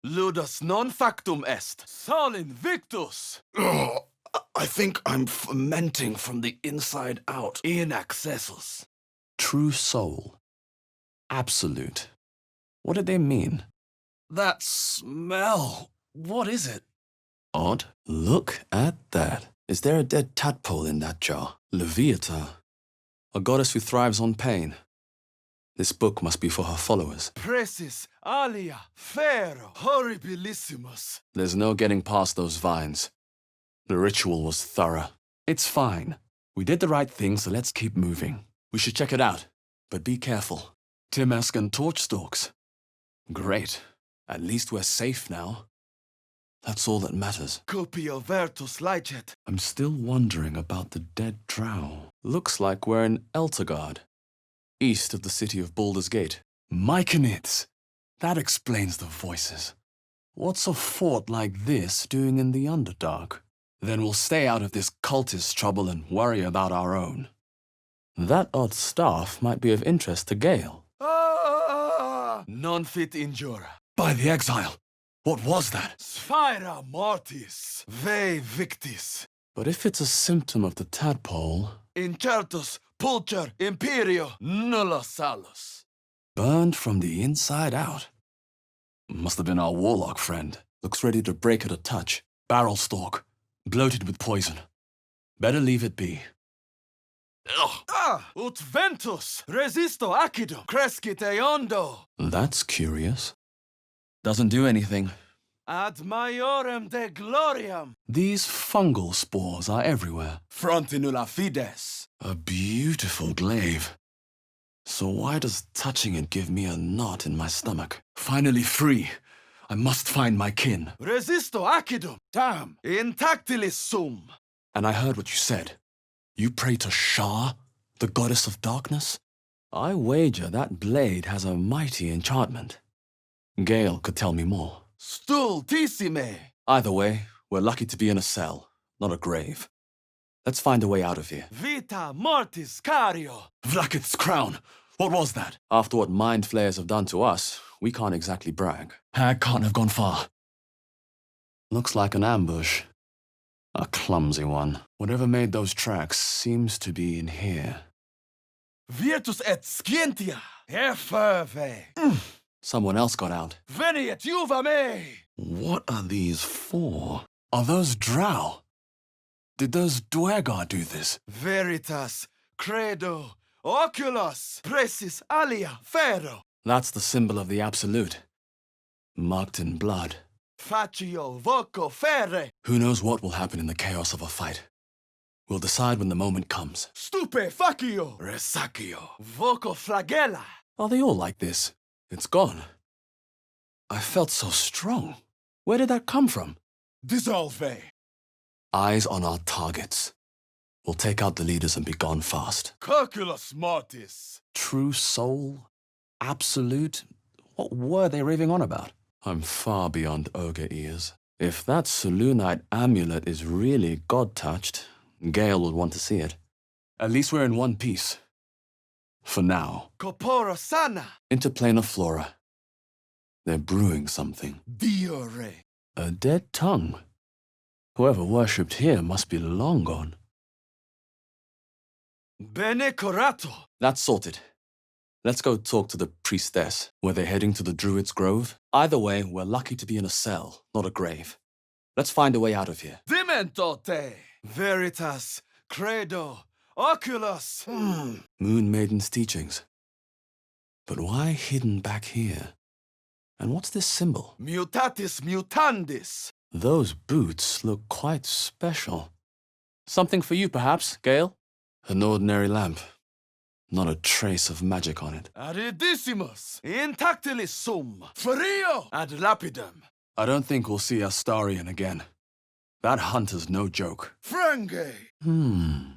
Ludus non factum est, solin victus. Oh, I think I'm fermenting from the inside out. In accessus. True soul. Absolute. What did they mean? That smell. What is it? Odd. Look at that. Is there a dead tadpole in that jar? Leviata. A goddess who thrives on pain. This book must be for her followers. Precis alia ferro horribilissimus. There's no getting past those vines. The ritual was thorough. It's fine. We did the right thing, so let's keep moving. We should check it out, but be careful. Timask and torch stalks. Great. At least we're safe now. That's all that matters. Copio vertus licet. I'm still wondering about the dead drow. Looks like we're in Eltergard, east of the city of Baldur's Gate. Myconids! That explains the voices. What's a fort like this doing in the Underdark? Then we'll stay out of this cultist trouble and worry about our own. That odd staff might be of interest to Gale. Ah! Non fit injura. By the exile! What was that? Sphaera mortis. Ve victis. But if it's a symptom of the tadpole... Incertus pulcher imperio nulla salus. Burned from the inside out. Must have been our warlock friend. Looks ready to break at a touch. Barrel stalk. Bloated with poison. Better leave it be. Ugh. Ah! Ut ventus resisto acidum crescit eondo. That's curious. Doesn't do anything. Ad maiorem de gloriam. These fungal spores are everywhere. Frontinula fides. A beautiful glaive. So why does touching it give me a knot in my stomach? Finally free. I must find my kin. Resisto acidum. Damn. Intactilis sum. And I heard what you said. You pray to Shah, the goddess of darkness? I wager that blade has a mighty enchantment. Gale could tell me more. Stultissime. Either way, we're lucky to be in a cell, not a grave. Let's find a way out of here. Vita mortis cario. Vlakith's crown! What was that? After what mind flayers have done to us, we can't exactly brag. Hag can't have gone far. Looks like an ambush. A clumsy one. Whatever made those tracks seems to be in here. Virtus et scientia. Efferve. Someone else got out. Veni et juva me. What are these for? Are those drow? Did those Dwergar do this? Veritas, credo, oculos, precis alia ferro. That's the symbol of the Absolute. Marked in blood. Facio voco ferre. Who knows what will happen in the chaos of a fight? We'll decide when the moment comes. Stupefacio. Resaccio. Voco flagella. Are they all like this? It's gone. I felt so strong. Where did that come from? Dissolve. Eyes on our targets. We'll take out the leaders and be gone fast. Calculus mortis. True soul? Absolute? What were they raving on about? I'm far beyond ogre ears. If that Selûnite amulet is really God-touched, Gale would want to see it. At least we're in one piece. For now. Corpora sana. Interplanar flora. They're brewing something. Diore. A dead tongue. Whoever worshipped here must be long gone. Bene corato. That's sorted. Let's go talk to the priestess. Were they heading to the druid's grove? Either way, we're lucky to be in a cell, not a grave. Let's find a way out of here. Dementote. Veritas, credo, oculos. Moon Maiden's teachings. But why hidden back here? And what's this symbol? Mutatis mutandis. Those boots look quite special. Something for you, perhaps, Gale? An ordinary lamp. Not a trace of magic on it. Aridissimus, intactilis sum, frio ad lapidem. I don't think we'll see Astarion again. That hunter's no joke. Frange.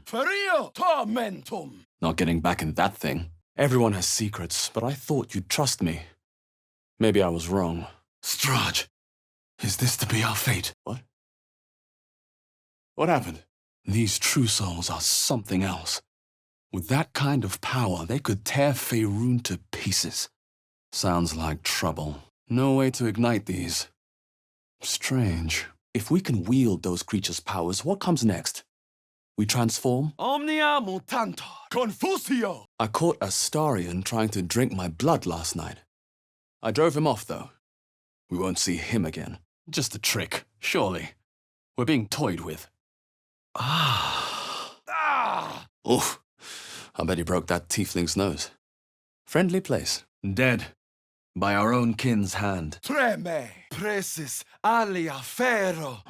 Frio tormentum. Not getting back in that thing. Everyone has secrets, but I thought you'd trust me. Maybe I was wrong. Strahd, is this to be our fate? What? What happened? These true souls are something else. With that kind of power, they could tear Faerûn to pieces. Sounds like trouble. No way to ignite these. Strange. If we can wield those creatures' powers, what comes next? We transform? Omnia mutantor. Confusio. I caught Astarion trying to drink my blood last night. I drove him off, though. We won't see him again. Just a trick, surely. We're being toyed with. Oof. I bet he broke that tiefling's nose. Friendly place. Dead. By our own kin's hand. Treme. Precis alia ferro.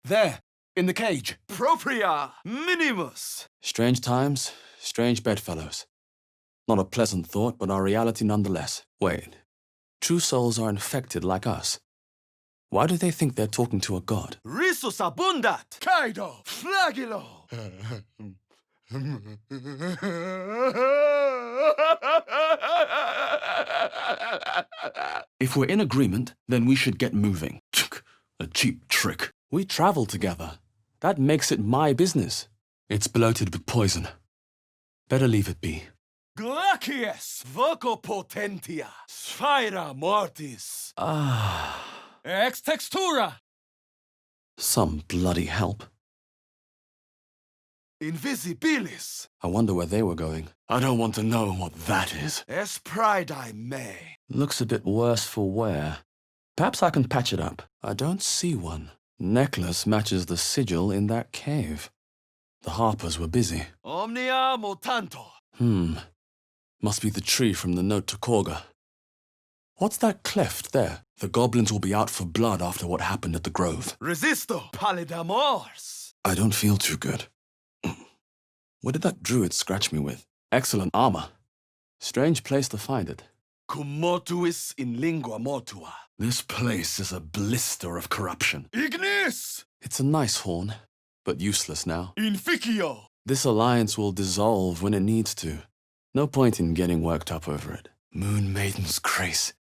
There, in the cage. Propria minimus. Strange times, strange bedfellows. Not a pleasant thought, but our reality nonetheless. Wait. True souls are infected like us. Why do they think they're talking to a god? Risus abundat. Kaido. Flagilo. If we're in agreement, then we should get moving. A cheap trick. We travel together. That makes it my business. It's bloated with poison. Better leave it be. Glacius. Voco potentia. Sphira mortis. Ex textura. Some bloody help. Invisibilis. I wonder where they were going. I don't want to know what that is. Es pridae me. Looks a bit worse for wear. Perhaps I can patch it up. I don't see one. Necklace matches the sigil in that cave. The harpers were busy. Omnia mutantor. Must be the tree from the note to Korga. What's that cleft there? The goblins will be out for blood after what happened at the grove. Resisto. Pallidamors. I don't feel too good. What did that druid scratch me with? Excellent armor. Strange place to find it. Cum mortuis in lingua mortua. This place is a blister of corruption. Ignis. It's a nice horn, but useless now. Inficio. This alliance will dissolve when it needs to. No point in getting worked up over it. Moon Maiden's grace.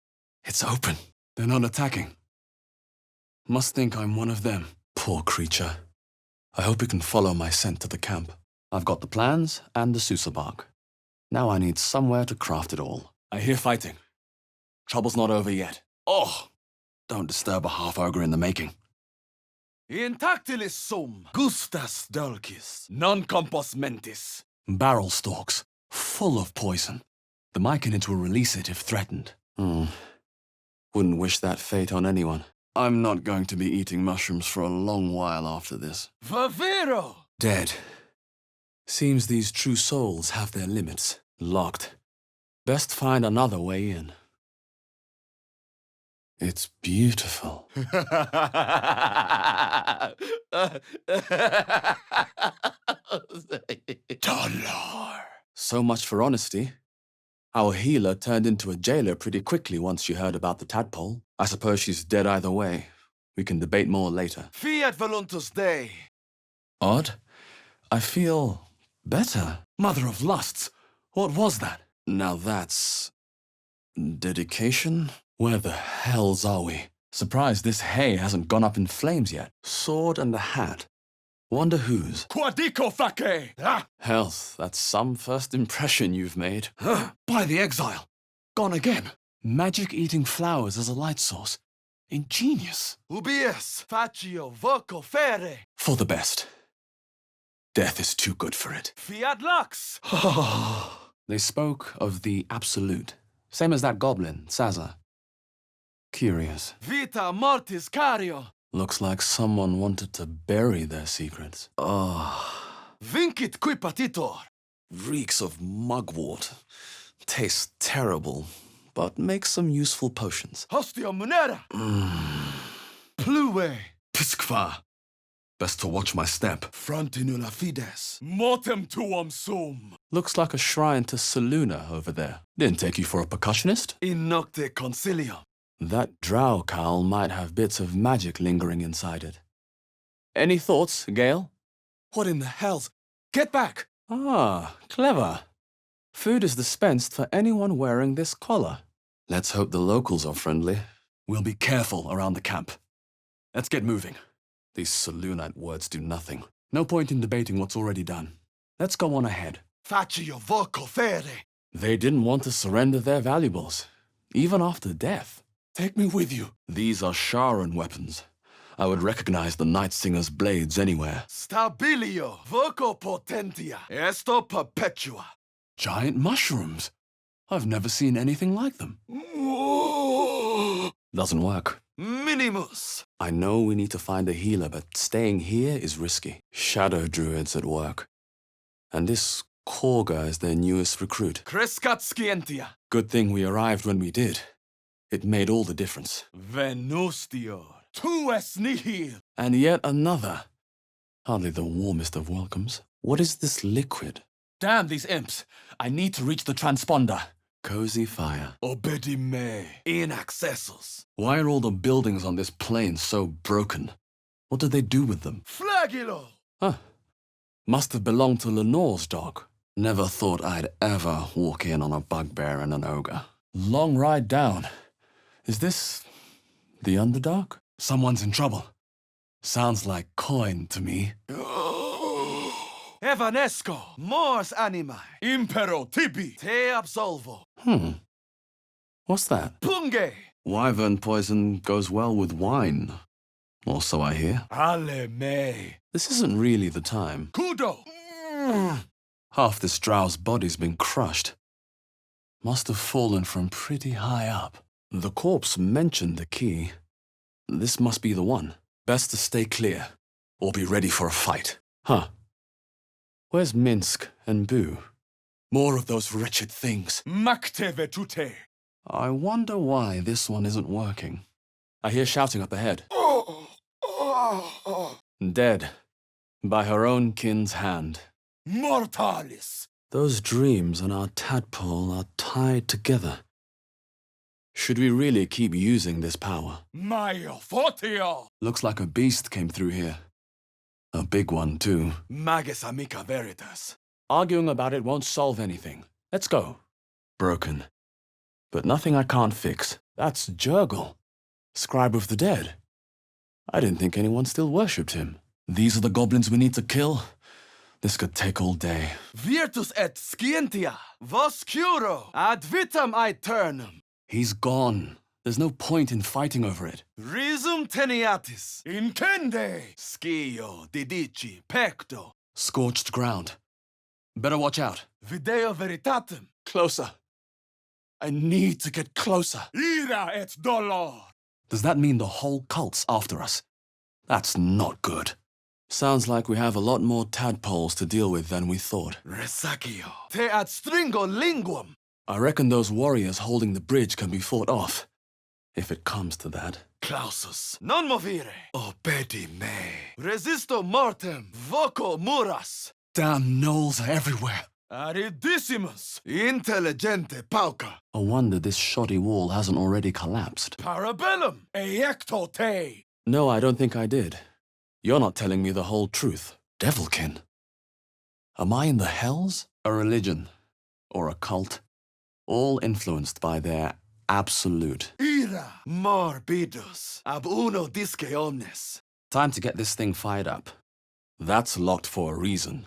It's open. They're not attacking. Must think I'm one of them. Poor creature. I hope it can follow my scent to the camp. I've got the plans and the Susa bark. Now I need somewhere to craft it all. I hear fighting. Trouble's not over yet. Oh! Don't disturb a half-ogre in the making. Intactilis sum. Gustas dulcis. Non compos mentis. Barrel stalks, full of poison. The Myconids will release it if threatened. Wouldn't wish that fate on anyone. I'm not going to be eating mushrooms for a long while after this. Vavero. Dead. Seems these true souls have their limits. Locked. Best find another way in. It's beautiful. Dollar. So much for honesty. Our healer turned into a jailer pretty quickly once she heard about the tadpole. I suppose she's dead either way. We can debate more later. Fiat voluntas Dei. Odd. I feel better. Mother of lusts. What was that? Now that's... dedication? Where the hells are we? Surprised this hay hasn't gone up in flames yet. Sword and a hat. Wonder whose? Quadico face. Health, that's some first impression you've made. By the exile. Gone again. Magic-eating flowers as a light source. Ingenious. Ubius. Facio voco fere. For the best. Death is too good for it. Fiat lux. They spoke of the absolute. Same as that goblin, Sazza. Curious. Vita mortis cario. Looks like someone wanted to bury their secrets. Vincit qui patitor. Reeks of mugwort. Tastes terrible, but makes some useful potions. Hostio munera. Pluve. Pisqua. Best to watch my step. Frontinula fides. Mortem tuum sum. Looks like a shrine to Saluna over there. Didn't take you for a percussionist? In nocte concilium. That drow cowl might have bits of magic lingering inside it. Any thoughts, Gale? What in the hells? Get back! Ah, clever. Food is dispensed for anyone wearing this collar. Let's hope the locals are friendly. We'll be careful around the camp. Let's get moving. These Salunite words do nothing. No point in debating what's already done. Let's go on ahead. Faccio voco fere. They didn't want to surrender their valuables, even after death. Take me with you. These are Sharan weapons. I would recognize the Night Singer's blades anywhere. Stabilio voco potentia. Esto perpetua. Giant mushrooms. I've never seen anything like them. Doesn't work. Minimus. I know we need to find a healer, but staying here is risky. Shadow druids at work. And this Korga is their newest recruit. Crescat scientia. Good thing we arrived when we did. It made all the difference. Venustior. Tu es nihil. And yet another. Hardly the warmest of welcomes. What is this liquid? Damn these imps. I need to reach the transponder. Cozy fire. Obedi me. Inaccessos. Why are all the buildings on this plain so broken? What did they do with them? Flagilo. Huh. Must have belonged to Lenore's dog. Never thought I'd ever walk in on a bugbear and an ogre. Long ride down. Is this the Underdark? Someone's in trouble. Sounds like coin to me. Evanesco. Mors animae. Impero tibi. Te absolvo. What's that? Punge. Wyvern poison goes well with wine. Or so I hear. Ale me. This isn't really the time. Kudo. Half this drow's body's been crushed. Must have fallen from pretty high up. The corpse mentioned the key. This must be the one. Best to stay clear, or be ready for a fight. Huh. Where's Minsk and Boo? More of those wretched things. Macte vetute. I wonder why this one isn't working. I hear shouting up ahead. Dead. By her own kin's hand. Mortalis. Those dreams and our tadpole are tied together. Should we really keep using this power? Maio fortio. Looks like a beast came through here. A big one, too. Magus amica veritas. Arguing about it won't solve anything. Let's go. Broken. But nothing I can't fix. That's Jurgle, scribe of the dead. I didn't think anyone still worshipped him. These are the goblins we need to kill? This could take all day. Virtus et scientia. Vos curo. Ad vitam aeternum. He's gone. There's no point in fighting over it. Risum teniatis. Incende. Scio, didici, pecto. Scorched ground. Better watch out. Video veritatem. Closer. I need to get closer. Ira et dolor. Does that mean the whole cult's after us? That's not good. Sounds like we have a lot more tadpoles to deal with than we thought. Resaccio. Te adstringo linguam. I reckon those warriors holding the bridge can be fought off. If it comes to that. Clausus. Non movire. Obedi me. Resisto mortem. Voco muras. Damn gnolls are everywhere. Aridissimus. Intelligente pauca. I wonder this shoddy wall hasn't already collapsed. Parabellum. Eecto te. No, I don't think I did. You're not telling me the whole truth. Devilkin. Am I in the hells? A religion. Or a cult. All influenced by their absolute. Ira morbidus. Ab uno disce omnes. Time to get this thing fired up. That's locked for a reason.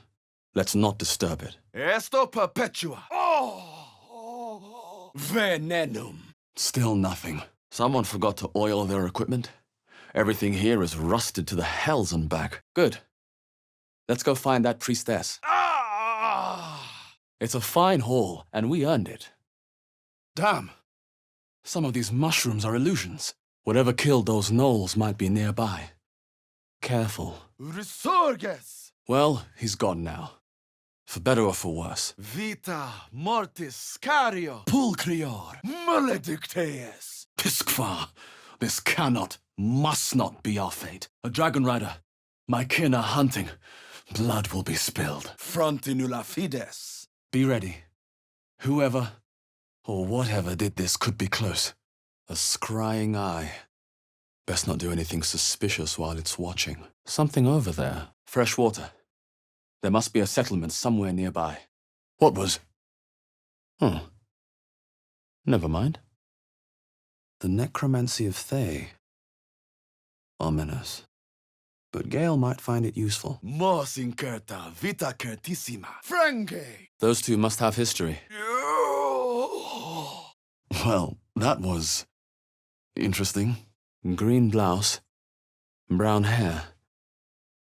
Let's not disturb it. Esto perpetua. Oh. Venenum. Still nothing. Someone forgot to oil their equipment. Everything here is rusted to the hells and back. Good. Let's go find that priestess. It's a fine haul, and we earned it. Damn. Some of these mushrooms are illusions. Whatever killed those gnolls might be nearby. Careful. Resurges. Well, he's gone now. For better or for worse. Vita mortis scario. Pulcrior. Maledicteus. Piskvar. This cannot, must not be our fate. A dragon rider. My kin are hunting. Blood will be spilled. Frontinula fides. Be ready. Whoever or whatever did this could be close. A scrying eye. Best not do anything suspicious while it's watching. Something over there. Fresh water. There must be a settlement somewhere nearby. What was? Never mind. The necromancy of Thay. Ominous. but Gale might find it useful. Mos incerta vita certissima. Frange! Those two must have history. Well, that was interesting. Green blouse, brown hair.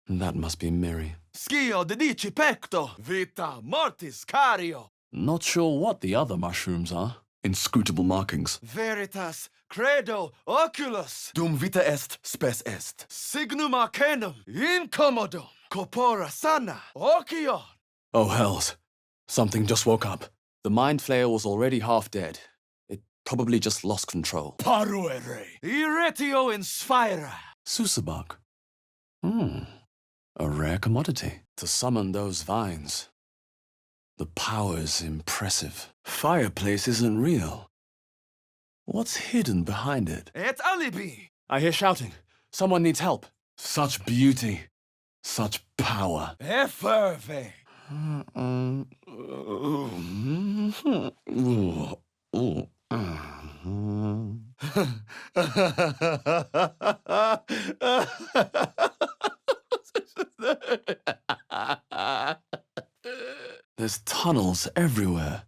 That must be Miri. Schio dedici pecto, vita mortis cario. Not sure what the other mushrooms are. Inscrutable markings. Veritas, credo, oculus. Dum vita est, spes est. Signum arcanum, incommodum. Corpora sana, ocio. Oh, hells. Something just woke up. The Mind Flayer was already half dead. It probably just lost control. Paruere, iretio in sphira. Susabak. A rare commodity. To summon those vines. The power's impressive. Fireplace isn't real. What's hidden behind it? Et alibi. I hear shouting. Someone needs help. Such beauty. Such power. Efferve. There's tunnels everywhere.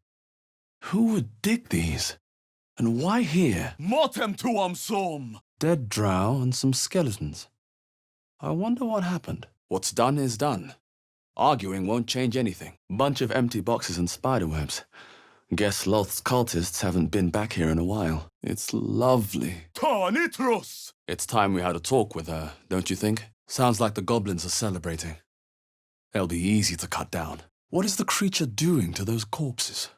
Who would dig these? And why here? Motem tuam sum. Dead drow and some skeletons. I wonder what happened. What's done is done. Arguing won't change anything. Bunch of empty boxes and spiderwebs. Guess Loth's cultists haven't been back here in a while. It's lovely. Ta nitrus. It's time we had a talk with her, don't you think? Sounds like the goblins are celebrating. They'll be easy to cut down. What is the creature doing to those corpses?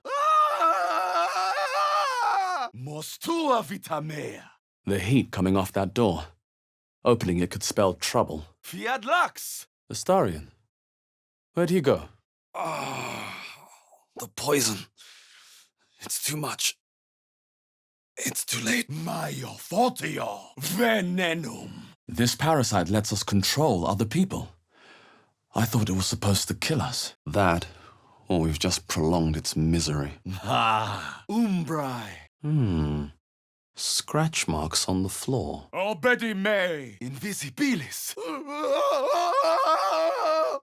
Mos tua vita mea. The heat coming off that door. Opening it could spell trouble. Fiat lux. Astarion. Where'd he go? The poison. It's too much. It's too late. Maio fortio. Venenum. This parasite lets us control other people. I thought it was supposed to kill us. That, or we've just prolonged its misery. Umbrae. Scratch marks on the floor. Obedi me. Invisibilis.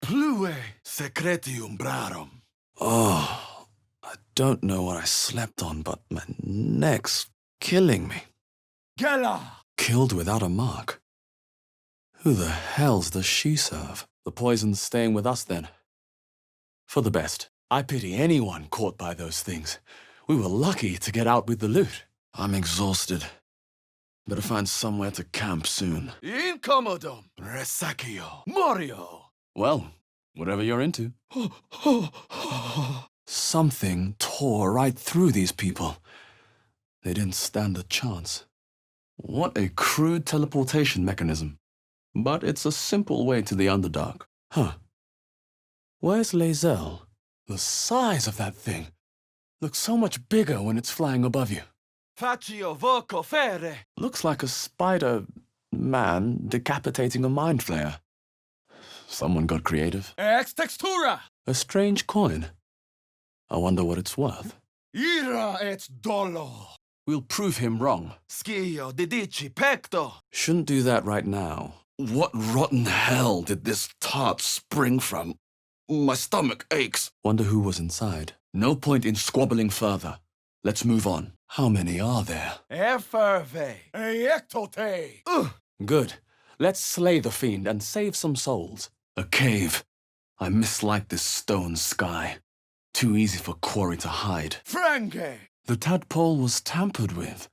Plue secretium brarum. Oh, I don't know what I slept on, but my neck's killing me. Gela. Killed without a mark. Who the hells does she serve? The poison's staying with us then. For the best. I pity anyone caught by those things. We were lucky to get out with the loot. I'm exhausted. Better find somewhere to camp soon. Incommodum. Resaccio. Morio. Well, whatever you're into. Something tore right through these people. They didn't stand a chance. What a crude teleportation mechanism. But it's a simple way to the Underdark. Huh. Where's Lae'zel? The size of that thing looks so much bigger when it's flying above you. Faccio voco fere. Looks like a spider-man decapitating a mind flayer. Someone got creative. Ex textura. A strange coin. I wonder what it's worth. Ira et dolo. We'll prove him wrong. Schio dedici pecto. Shouldn't do that right now. What rotten hell did this tart spring from? My stomach aches. Wonder who was inside. No point in squabbling further. Let's move on. How many are there? Efferve. Eectote. Good. Let's slay the fiend and save some souls. A cave. I mislike this stone sky. Too easy for quarry to hide. Frange. The tadpole was tampered with.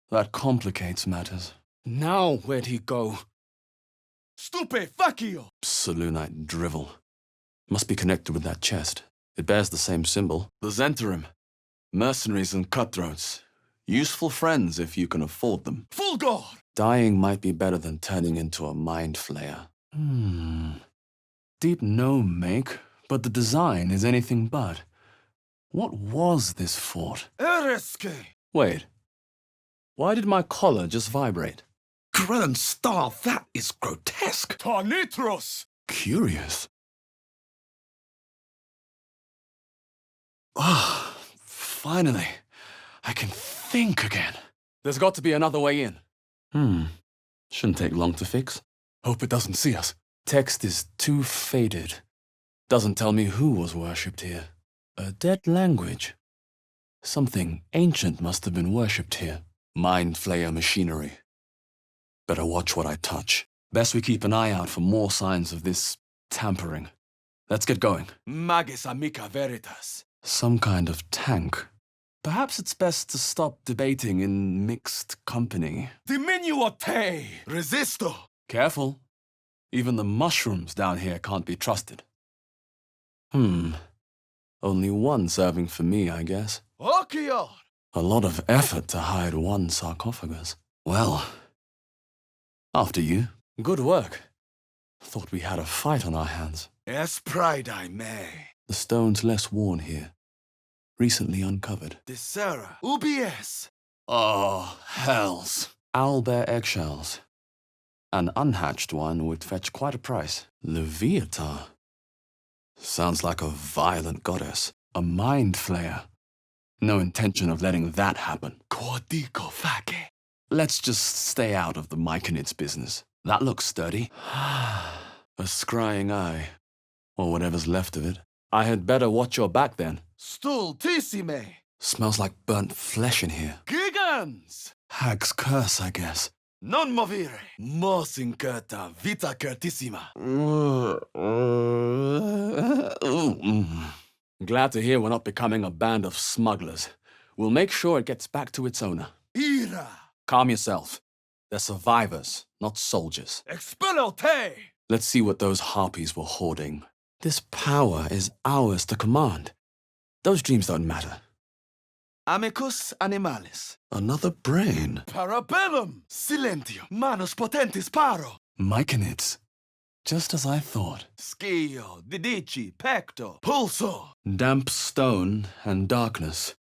That complicates matters. Now where'd he go? Stupefaccio. Selûnite drivel. Must be connected with that chest. It bears the same symbol. The Zentarim. Mercenaries and cutthroats. Useful friends if you can afford them. Fulgor. Dying might be better than turning into a mind flayer. Deep no make, but the design is anything but. What was this fort? Eresque. Wait. Why did my collar just vibrate? Krellin star, that is grotesque. Tarnitros. Curious. Ah, finally. I can think again. There's got to be another way in. Shouldn't take long to fix. Hope it doesn't see us. Text is too faded. Doesn't tell me who was worshipped here. A dead language. Something ancient must have been worshipped here. Mind flayer machinery. Better watch what I touch. Best we keep an eye out for more signs of this tampering. Let's get going. Magis amica veritas. Some kind of tank. Perhaps it's best to stop debating in mixed company. Diminuo te. Resisto. Careful. Even the mushrooms down here can't be trusted. Only one serving for me, I guess. Occhio. A lot of effort to hide one sarcophagus. Well, after you. Good work. Thought we had a fight on our hands. Es pride I may. The stone's less worn here. Recently uncovered. Dissera. Ubies. Oh, hells. Owlbear eggshells. An unhatched one would fetch quite a price. Leviathan. Sounds like a violent goddess. A mind flayer. No intention of letting that happen. Quodico face. Let's just stay out of the Myconid's business. That looks sturdy. A scrying eye. Or whatever's left of it. I had better watch your back then. Stultissime. Smells like burnt flesh in here. Gigans. Hag's curse, I guess. Non movire. Mos incerta vita certissima. Glad to hear we're not becoming a band of smugglers. We'll make sure it gets back to its owner. Ira. Calm yourself. They're survivors, not soldiers. Expello te. Let's see what those harpies were hoarding. This power is ours to command. Those dreams don't matter. Amicus animalis. Another brain. Parabellum. Silentium. Manus potentis paro. Myconids. Just as I thought. Schio, didici, pecto, pulso. Damp stone and darkness.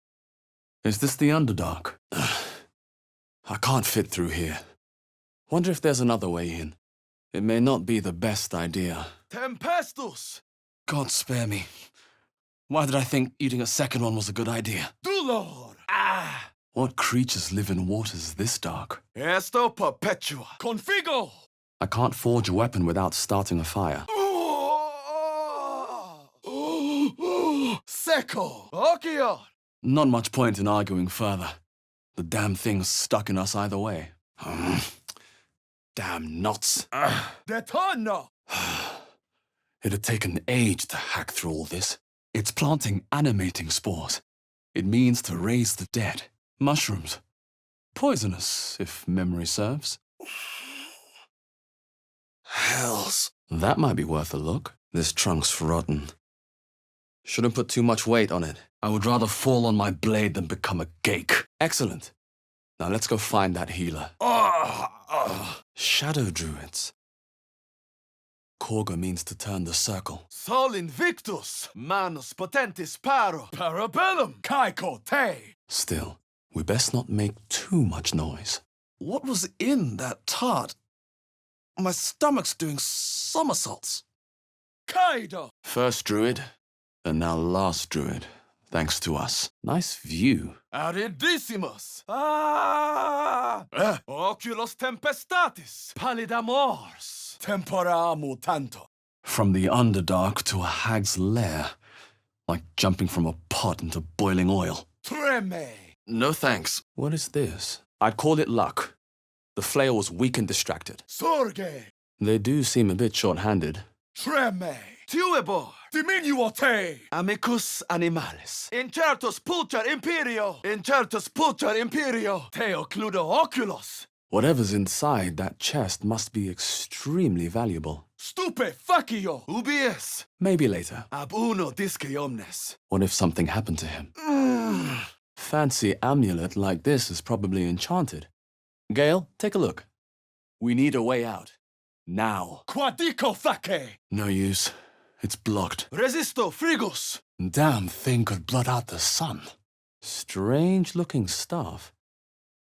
Is this the Underdark? I can't fit through here. Wonder if there's another way in. It may not be the best idea. Tempestus. God spare me. Why did I think eating a second one was a good idea? Dolor. Ah. What creatures live in waters this dark? Esto perpetua. Configo. I can't forge a weapon without starting a fire. Secco. Occhio. Not much point in arguing further. The damn thing's stuck in us either way. Damn knots. Detonno. It had taken age to hack through all this. It's planting animating spores. It means to raise the dead. Mushrooms. Poisonous, if memory serves. Hells. That might be worth a look. This trunk's rotten. Shouldn't put too much weight on it. I would rather fall on my blade than become a gake. Excellent. Now let's go find that healer. Shadow druids. Korga means to turn the circle. Sol invictus. Manus potentis paro. Parabellum. Caeco te. Still, we best not make too much noise. What was in that tart? My stomach's doing somersaults. Kaido. First druid, and now last druid, thanks to us. Nice view. Aridissimus. Oculos tempestatis. Pallida mors. Tempora mutanto. From the Underdark to a hag's lair. Like jumping from a pot into boiling oil. Treme. No thanks. What is this? I'd call it luck. The flail was weak and distracted. Sorge. They do seem a bit short-handed. Treme. Tuebor. Diminuo te. Amicus animalis. Incertus pulcher imperio. Incertus pulcher imperio. Te occludo oculos. Whatever's inside that chest must be extremely valuable. Stupefacio. Ubies. Maybe later. Ab uno disce omnes. What if something happened to him? Fancy amulet like this is probably enchanted. Gale, take a look. We need a way out. Now. Quadico face. No use. It's blocked. Resisto frigus. Damn thing could blot out the sun. Strange-looking stuff.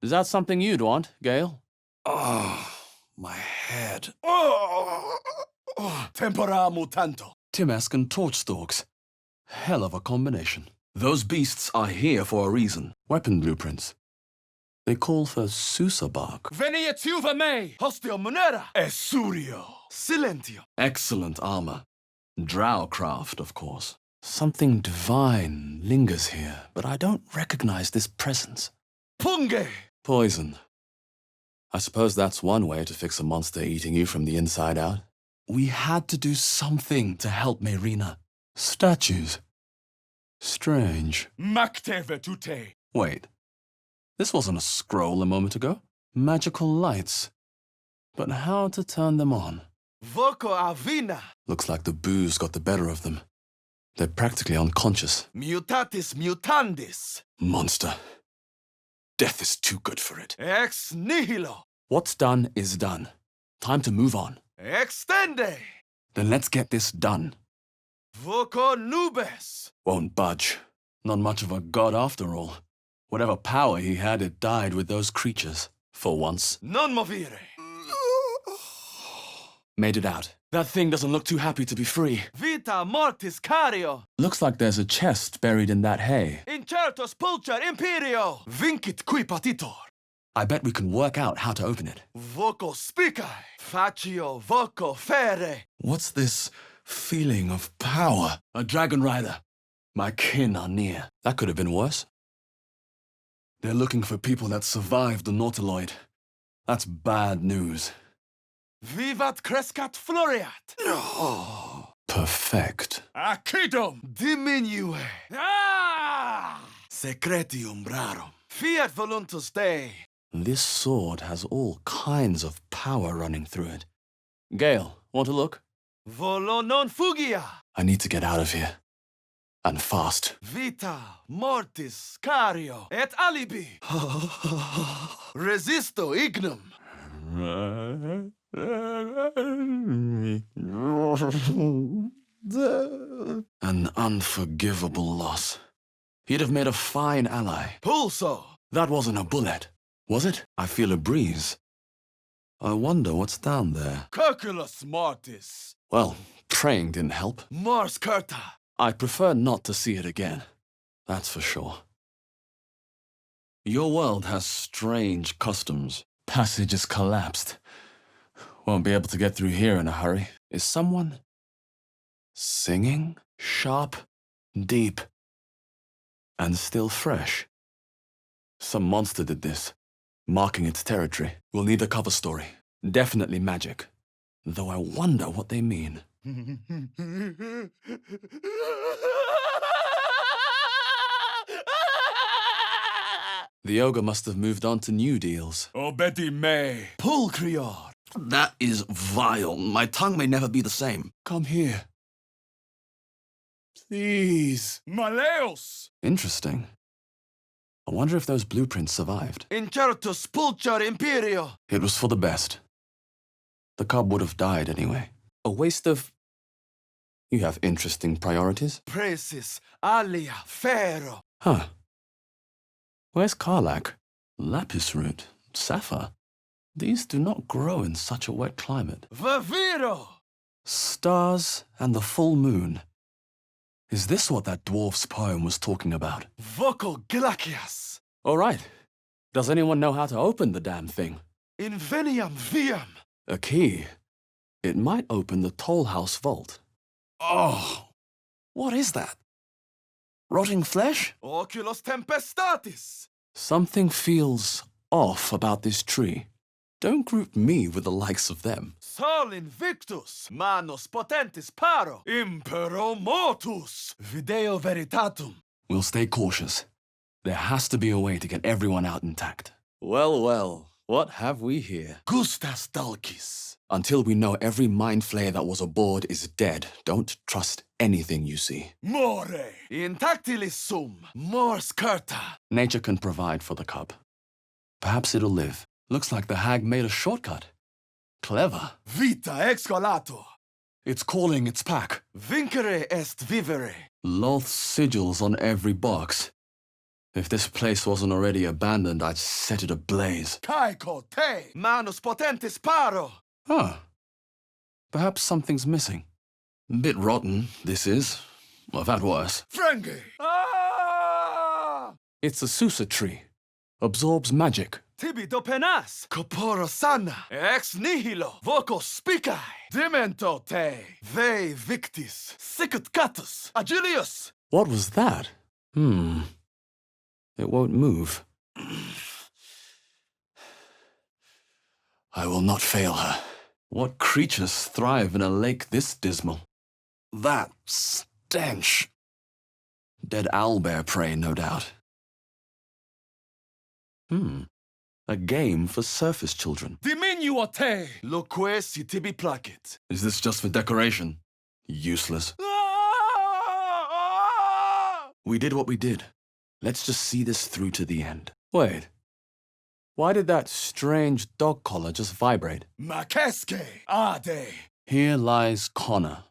Is that something you'd want, Gale? Oh, my head. Tempora mutanto. Timask and torch stalks. Hell of a combination. Those beasts are here for a reason. Weapon blueprints. They call for Susa bark. Venia tuva me! Hostio monera! Esurio! Silentio! Excellent armor. Drow craft, of course. Something divine lingers here, but I don't recognize this presence. Punge! Poison. I suppose that's one way to fix a monster eating you from the inside out. We had to do something to help Merina. Statues. Strange. Macte vetute! Wait. This wasn't a scroll a moment ago. Magical lights. But how to turn them on? Voco avina! Looks like the booze got the better of them. They're practically unconscious. Mutatis mutandis! Monster. Death is too good for it. Ex nihilo! What's done is done. Time to move on. Extende! Then let's get this done. Voco nubes! Won't budge. Not much of a god after all. Whatever power he had, it died with those creatures. For once. Non movire! Made it out. That thing doesn't look too happy to be free. Vita mortis cario! Looks like there's a chest buried in that hay. Incertus pulcher imperio! Vincit qui patitor! I bet we can work out how to open it. Voco spicai! Facio voco fere! What's this feeling of power? A dragon rider. My kin are near. That could have been worse. They're looking for people that survived the Nautiloid. That's bad news. Vivat crescat floreat! Perfect. Accidum! Diminue! Ah! Secretium rarum! Fiat voluntas Dei! This sword has all kinds of power running through it. Gale, want to look? Volo non fugia! I need to get out of here. And fast. Vita mortis cario et alibi! Resisto ignum! An unforgivable loss. He'd have made a fine ally. Pulso! That wasn't a bullet, was it? I feel a breeze. I wonder what's down there. Curculus mortis! Well, praying didn't help. Mors curta! I'd prefer not to see it again. That's for sure. Your world has strange customs. Passage is collapsed. Won't be able to get through here in a hurry. Is someone singing? Sharp, deep, and still fresh. Some monster did this, marking its territory. We'll need a cover story. Definitely magic. Though I wonder what they mean. The ogre must have moved on to new deals. Obedi me! Pulcrior! That is vile. My tongue may never be the same. Come here. Please. Maleus! Interesting. I wonder if those blueprints survived. Incertus pulcher imperio! It was for the best. The cub would have died anyway. A waste of... You have interesting priorities? Precis alia ferro! Huh. Where's Karlak? Lapis root, sapphire. These do not grow in such a wet climate. Vaviro! Stars and the full moon. Is this what that dwarf's poem was talking about? Vocal glacias! All right. Does anyone know how to open the damn thing? Inveniam viam! A key. It might open the toll house vault. Oh! What is that? Rotting flesh? Oculos tempestatis! Something feels off about this tree. Don't group me with the likes of them. Sol invictus, manos potentis paro, impero motus, video veritatum. We'll stay cautious. There has to be a way to get everyone out intact. Well, well, what have we here? Gustas dulcis. Until we know every mind flayer that was aboard is dead, don't trust anything you see. More, intactilis sum, mors curta. Nature can provide for the cub. Perhaps it'll live. Looks like the hag made a shortcut. Clever. Vita excolator. It's calling its pack. Vincere est vivere. Loth sigils on every box. If this place wasn't already abandoned, I'd set it ablaze. Caeco te, manus potentis paro. Huh. Perhaps something's missing. Bit rotten, this is. I've had worse. Frengi. Ah! It's a Susa tree. Absorbs magic. Tibi do penas, corpora sana, ex nihilo, voco spicae, demento te, ve victis, sicut catus, agilius. What was that? It won't move. I will not fail her. What creatures thrive in a lake this dismal? That stench. Dead owlbear prey, no doubt. A game for surface children. Diminuo te, loque si tibi placet. Is this just for decoration? Useless. We did what we did. Let's just see this through to the end. Wait. Why did that strange dog collar just vibrate? Macesque, ade. Here lies Connor,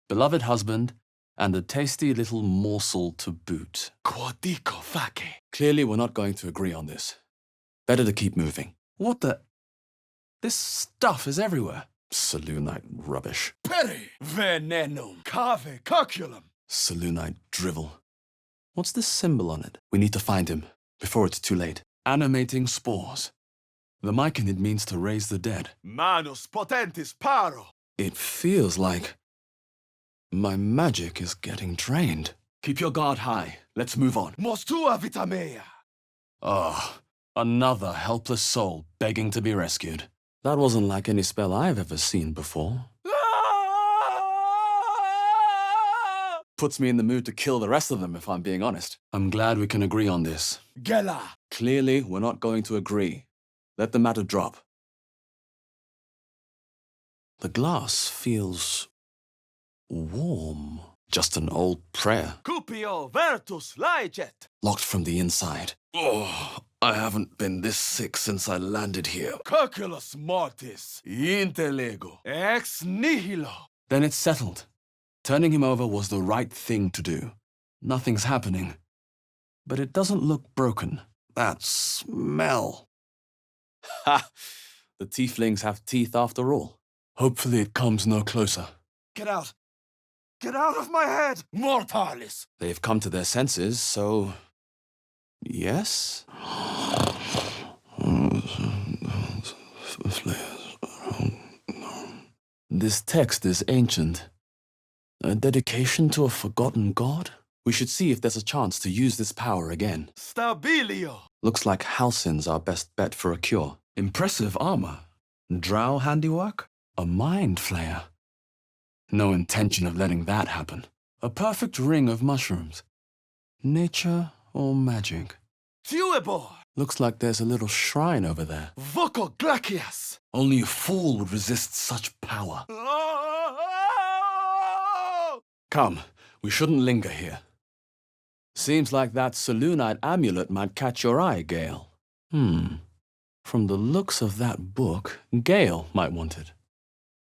beloved husband, and a tasty little morsel to boot. Quodico face. Clearly, we're not going to agree on this. Better to keep moving. What the? This stuff is everywhere. Saloonite rubbish. Peri, venenum, cave coculum. Saloonite drivel. What's this symbol on it? We need to find him, before it's too late. Animating spores. The myconid means to raise the dead. Manus potentis paro. It feels like my magic is getting drained. Keep your guard high. Let's move on. Mostua vita mea. Oh, another helpless soul begging to be rescued. That wasn't like any spell I've ever seen before. Puts me in the mood to kill the rest of them, if I'm being honest. I'm glad we can agree on this. Gela. Clearly, we're not going to agree. Let the matter drop. The glass feels warm. Just an old prayer. Cupio vertus laicet. Locked from the inside. Oh, I haven't been this sick since I landed here. Coculus mortis. Intellego. Ex nihilo. Then it's settled. Turning him over was the right thing to do. Nothing's happening. But it doesn't look broken. That smell. Ha! The tieflings have teeth after all. Hopefully it comes no closer. Get out. Get out of my head. Mortalis. They've come to their senses, so... Yes? This text is ancient. A dedication to a forgotten god? We should see if there's a chance to use this power again. Stabilio. Looks like Halsin's our best bet for a cure. Impressive armor. Drow handiwork? A mind flayer. No intention of letting that happen. A perfect ring of mushrooms. Nature or magic? Fuebor. Looks like there's a little shrine over there. Voco glacias. Only a fool would resist such power. Come, we shouldn't linger here. Seems like that Saloonite amulet might catch your eye, Gale. From the looks of that book, Gale might want it.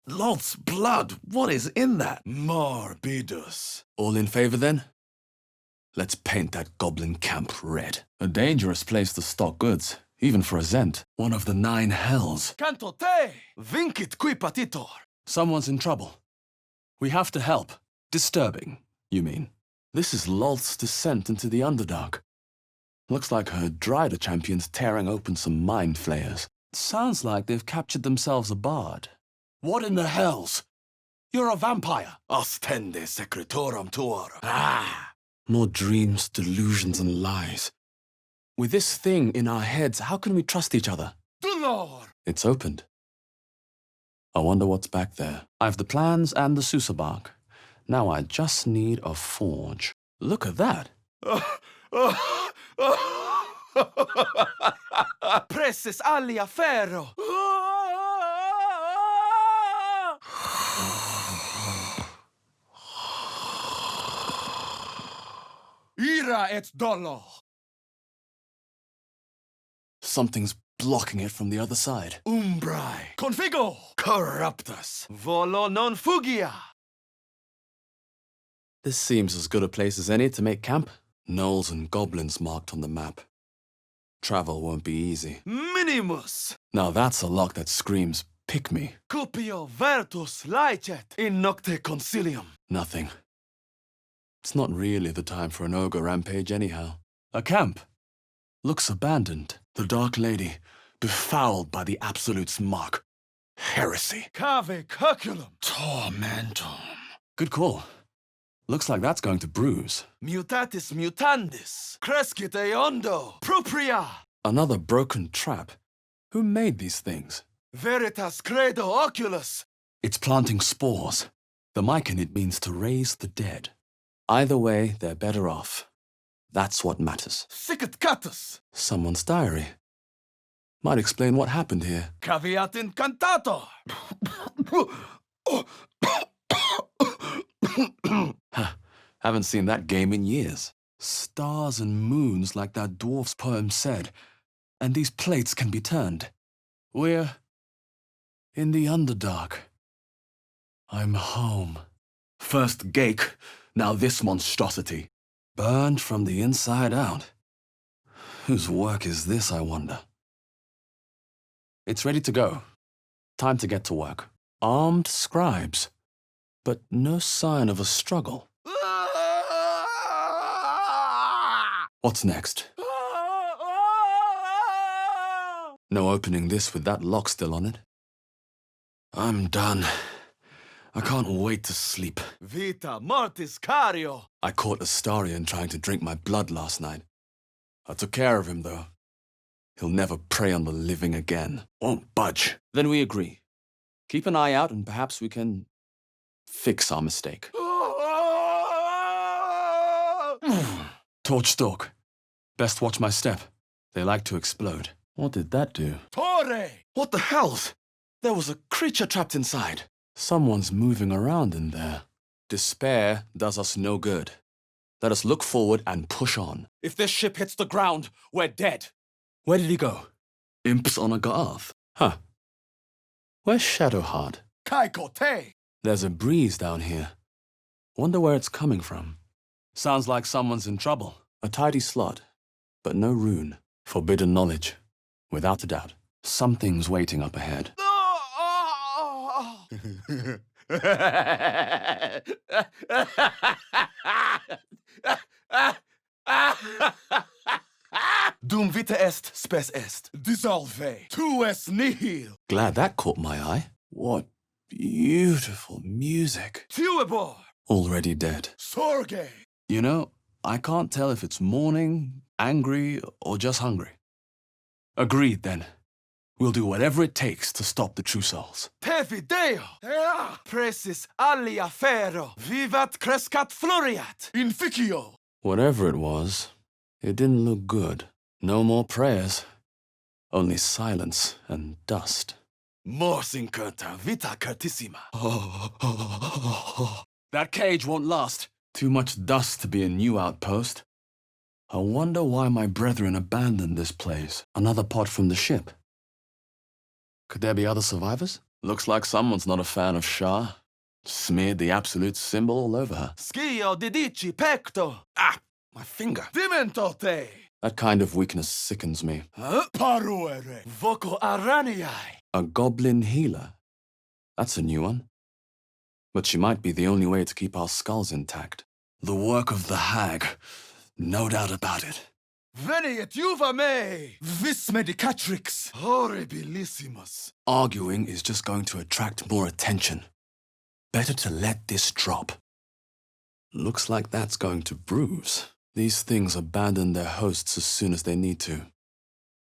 Lord's blood, what is in that? Morbidus. All in favor, then? Let's paint that goblin camp red. A dangerous place to stock goods, even for a Zent. One of the 9 hells. Canto te, vincit qui patitor. Someone's in trouble. We have to help. Disturbing, you mean? This is Lolth's descent into the Underdark. Looks like her Dryder champion's tearing open some mind flayers. Sounds like they've captured themselves a bard. What in the hells? You're a vampire. Ostende secretorum tuorum. More dreams, delusions, and lies. With this thing in our heads, how can we trust each other? Dolor. It's opened. I wonder what's back there. I've the plans and the Sousa bark. Now I just need a forge. Look at that. Presses alia ferro. Ira et dolor. Something's blocking it from the other side. Umbrae. Configo. Corruptus. Volo non fugia. This seems as good a place as any to make camp. Gnolls and goblins marked on the map. Travel won't be easy. Minimus. Now that's a lock that screams, pick me. Cupio vertus laicet in nocte consilium. Nothing. It's not really the time for an ogre rampage anyhow. A camp. Looks abandoned. The Dark Lady, befouled by the Absolute's mark. Heresy. Cave Curculum. Tormentum. Good call. Looks like that's going to bruise. Mutatis mutandis. Crescit eondo. Propria. Another broken trap. Who made these things? Veritas credo oculus. It's planting spores. The myconid means to raise the dead. Either way, they're better off. That's what matters. Sicut catus. Someone's diary. Might explain what happened here. Caveat incantator. Haven't seen that game in years. Stars and moons like that dwarf's poem said. And these plates can be turned. We're in the Underdark. I'm home. First Gake, now this monstrosity. Burned from the inside out. Whose work is this, I wonder? It's ready to go. Time to get to work. Armed scribes, but no sign of a struggle. What's next? No opening this with that lock still on it. I'm done. I can't wait to sleep. Vita mortis cario. I caught Astarion trying to drink my blood last night. I took care of him, though. He'll never prey on the living again. Won't budge. Then we agree. Keep an eye out and perhaps we can fix our mistake. Torchstalk. Best watch my step. They like to explode. What did that do? Torre. What the hell's? There was a creature trapped inside. Someone's moving around in there. Despair does us no good. Let us look forward and push on. If this ship hits the ground, we're dead. Where did he go? Imps on a Garth. Huh. Where's Shadowheart? Kaikote. There's a breeze down here. Wonder where it's coming from. Sounds like someone's in trouble. A tidy slot, but no rune. Forbidden knowledge. Without a doubt. Something's waiting up ahead. Dum vita est, spes est. Dissolve. Tu es nihil. Glad that caught my eye. What beautiful music. Tuebor. Already dead. Sorge. You know, I can't tell if it's mourning, angry, or just hungry. Agreed, then. We'll do whatever it takes to stop the True Souls. Te video. Presis alia ferro. Vivat crescat floriat. Inficio. Whatever it was, it didn't look good. No more prayers. Only silence and dust. Mors incurta vita curtissima. That cage won't last. Too much dust to be a new outpost. I wonder why my brethren abandoned this place. Another pod from the ship. Could there be other survivors? Looks like someone's not a fan of Shah. Smeared the Absolute symbol all over her. Schio didici pecto. My finger. Dimentote. That kind of weakness sickens me. Paruere. Voco araniae. A goblin healer. That's a new one. But she might be the only way to keep our skulls intact. The work of the hag. No doubt about it. Veniet juva me. Vis medicatrix. Horribilissimus. Arguing is just going to attract more attention. Better to let this drop. Looks like that's going to bruise. These things abandon their hosts as soon as they need to.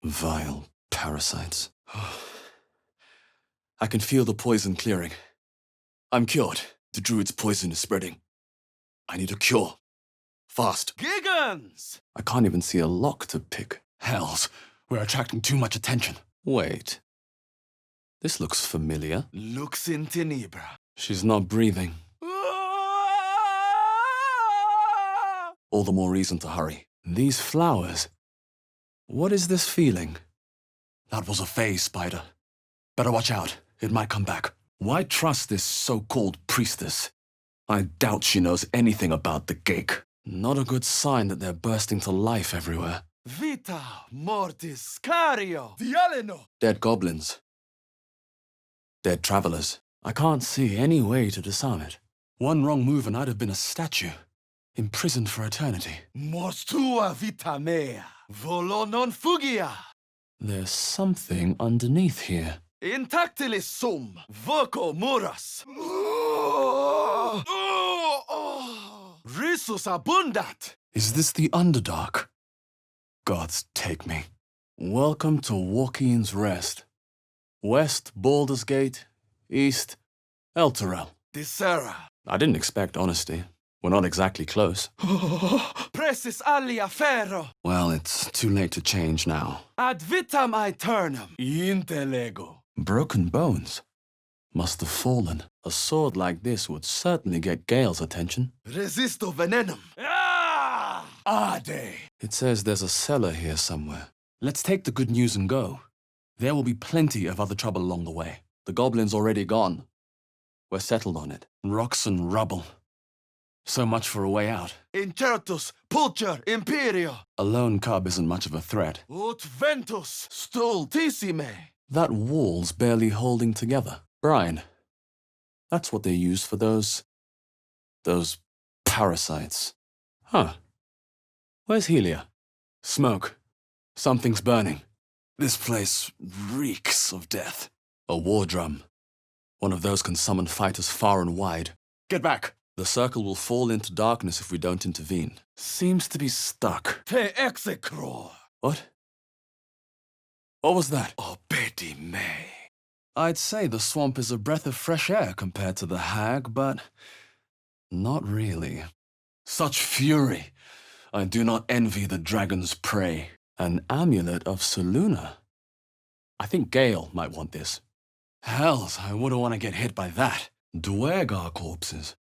Vile parasites. I can feel the poison clearing. I'm cured. The druid's poison is spreading. I need a cure. Fast. Gigans! I can't even see a lock to pick. Hells, we're attracting too much attention. Wait. This looks familiar. Lux in tenebra. She's not breathing. All the more reason to hurry. These flowers. What is this feeling? That was a phase, Spider. Better watch out. It might come back. Why trust this so-called priestess? I doubt she knows anything about the Gake. Not a good sign that they're bursting to life everywhere. Vita mortis cario. Dialeno. Dead goblins. Dead travelers. I can't see any way to disarm it. One wrong move and I'd have been a statue. Imprisoned for eternity. Mors tua vita mea. Volo non fugia. There's something underneath here. Intactilis sum, voco muras. Risus abundat. Is this the Underdark? Gods take me. Welcome to Waukeen's Rest. West, Baldur's Gate. East, Elturel. Dissera. I didn't expect honesty. We're not exactly close. Presis alia ferro. Well, it's too late to change now. Ad vitam aeternam. Intellego. Broken bones. Must have fallen. A sword like this would certainly get Gale's attention. Resisto venenum. Ade. It says there's a cellar here somewhere. Let's take the good news and go. There will be plenty of other trouble along the way. The goblin's already gone. We're settled on it. Rocks and rubble. So much for a way out. Incertus pulcher imperio. A lone cub isn't much of a threat. Ut ventus stultissime. That wall's barely holding together. Brine. That's what they use for those parasites. Huh. Where's Helia? Smoke. Something's burning. This place reeks of death. A war drum. One of those can summon fighters far and wide. Get back! The circle will fall into darkness if we don't intervene. Seems to be stuck. Te execror. What? What was that? Obedi me. I'd say the swamp is a breath of fresh air compared to the hag, but not really. Such fury! I do not envy the dragon's prey. An amulet of Seluna. I think Gale might want this. Hells, I wouldn't want to get hit by that. Dwergar corpses.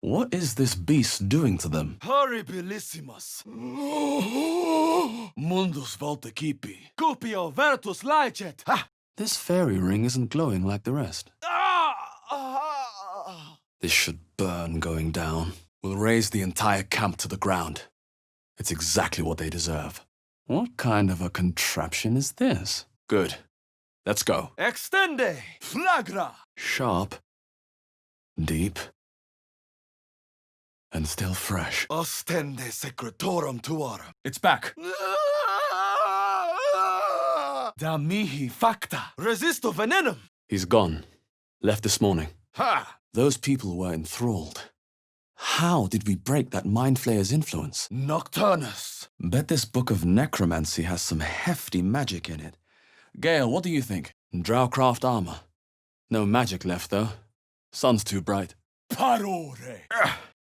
What is this beast doing to them? Horribilissimus. Mundus volticipi. Cupio vertus laicet. Ha! This fairy ring isn't glowing like the rest. This should burn going down. We'll raise the entire camp to the ground. It's exactly what they deserve. What kind of a contraption is this? Good. Let's go. Extende. Flagra. Sharp. Deep. And still fresh. Ostende secretorum tuorum. It's back. Da mihi facta. Resisto venenum. He's gone. Left this morning. Ha! Those people were enthralled. How did we break that Mind Flayer's influence? Nocturnus. Bet this book of necromancy has some hefty magic in it. Gale, what do you think? Drowcraft armor. No magic left, though. Sun's too bright. Parore.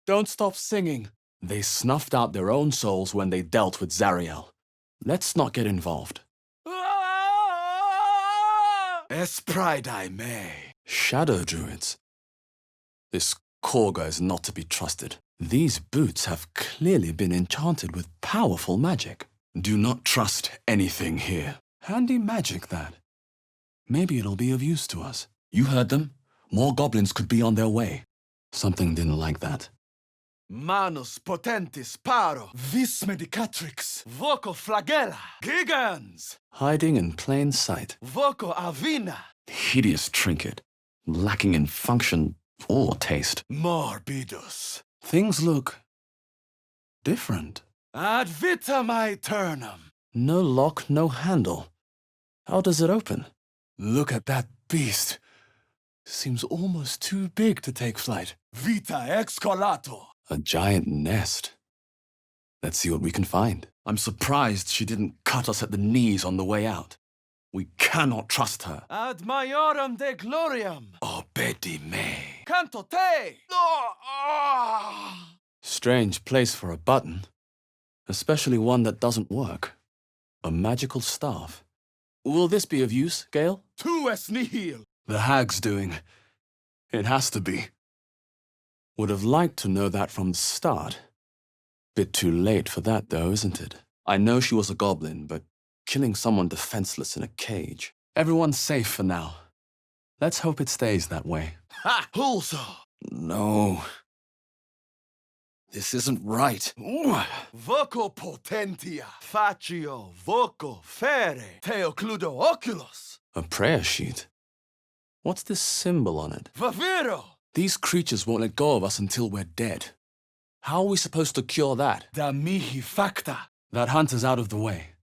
Don't stop singing. They snuffed out their own souls when they dealt with Zariel. Let's not get involved. Espridae me. Shadow druids. This Korga is not to be trusted. These boots have clearly been enchanted with powerful magic. Do not trust anything here. Handy magic, that. Maybe it'll be of use to us. You heard them. More goblins could be on their way. Something didn't like that. Manus potentis paro. Vis medicatrix. Voco flagella. Gigans. Hiding in plain sight. Voco avina. Hideous trinket. Lacking in function or taste. Morbidus. Things look different. Ad vitam aeternam. No lock, no handle. How does it open? Look at that beast. Seems almost too big to take flight. Vita excolato. A giant nest. Let's see what we can find. I'm surprised she didn't cut us at the knees on the way out. We cannot trust her. Ad maiorum de gloriam. Obedi me. Canto te. Strange place for a button. Especially one that doesn't work. A magical staff. Will this be of use, Gale? Tu es nihil. The hag's doing. It has to be. Would have liked to know that from the start. Bit too late for that, though, isn't it? I know she was a goblin, but killing someone defenseless in a cage. Everyone's safe for now. Let's hope it stays that way. Ha! Also. No. This isn't right. Voco potentia. Facio. Voco. Fere. Teocludo oculos. A prayer sheet. What's this symbol on it? Vaviro. These creatures won't let go of us until we're dead. How are we supposed to cure that? Da mihi facta. That hunter's out of the way.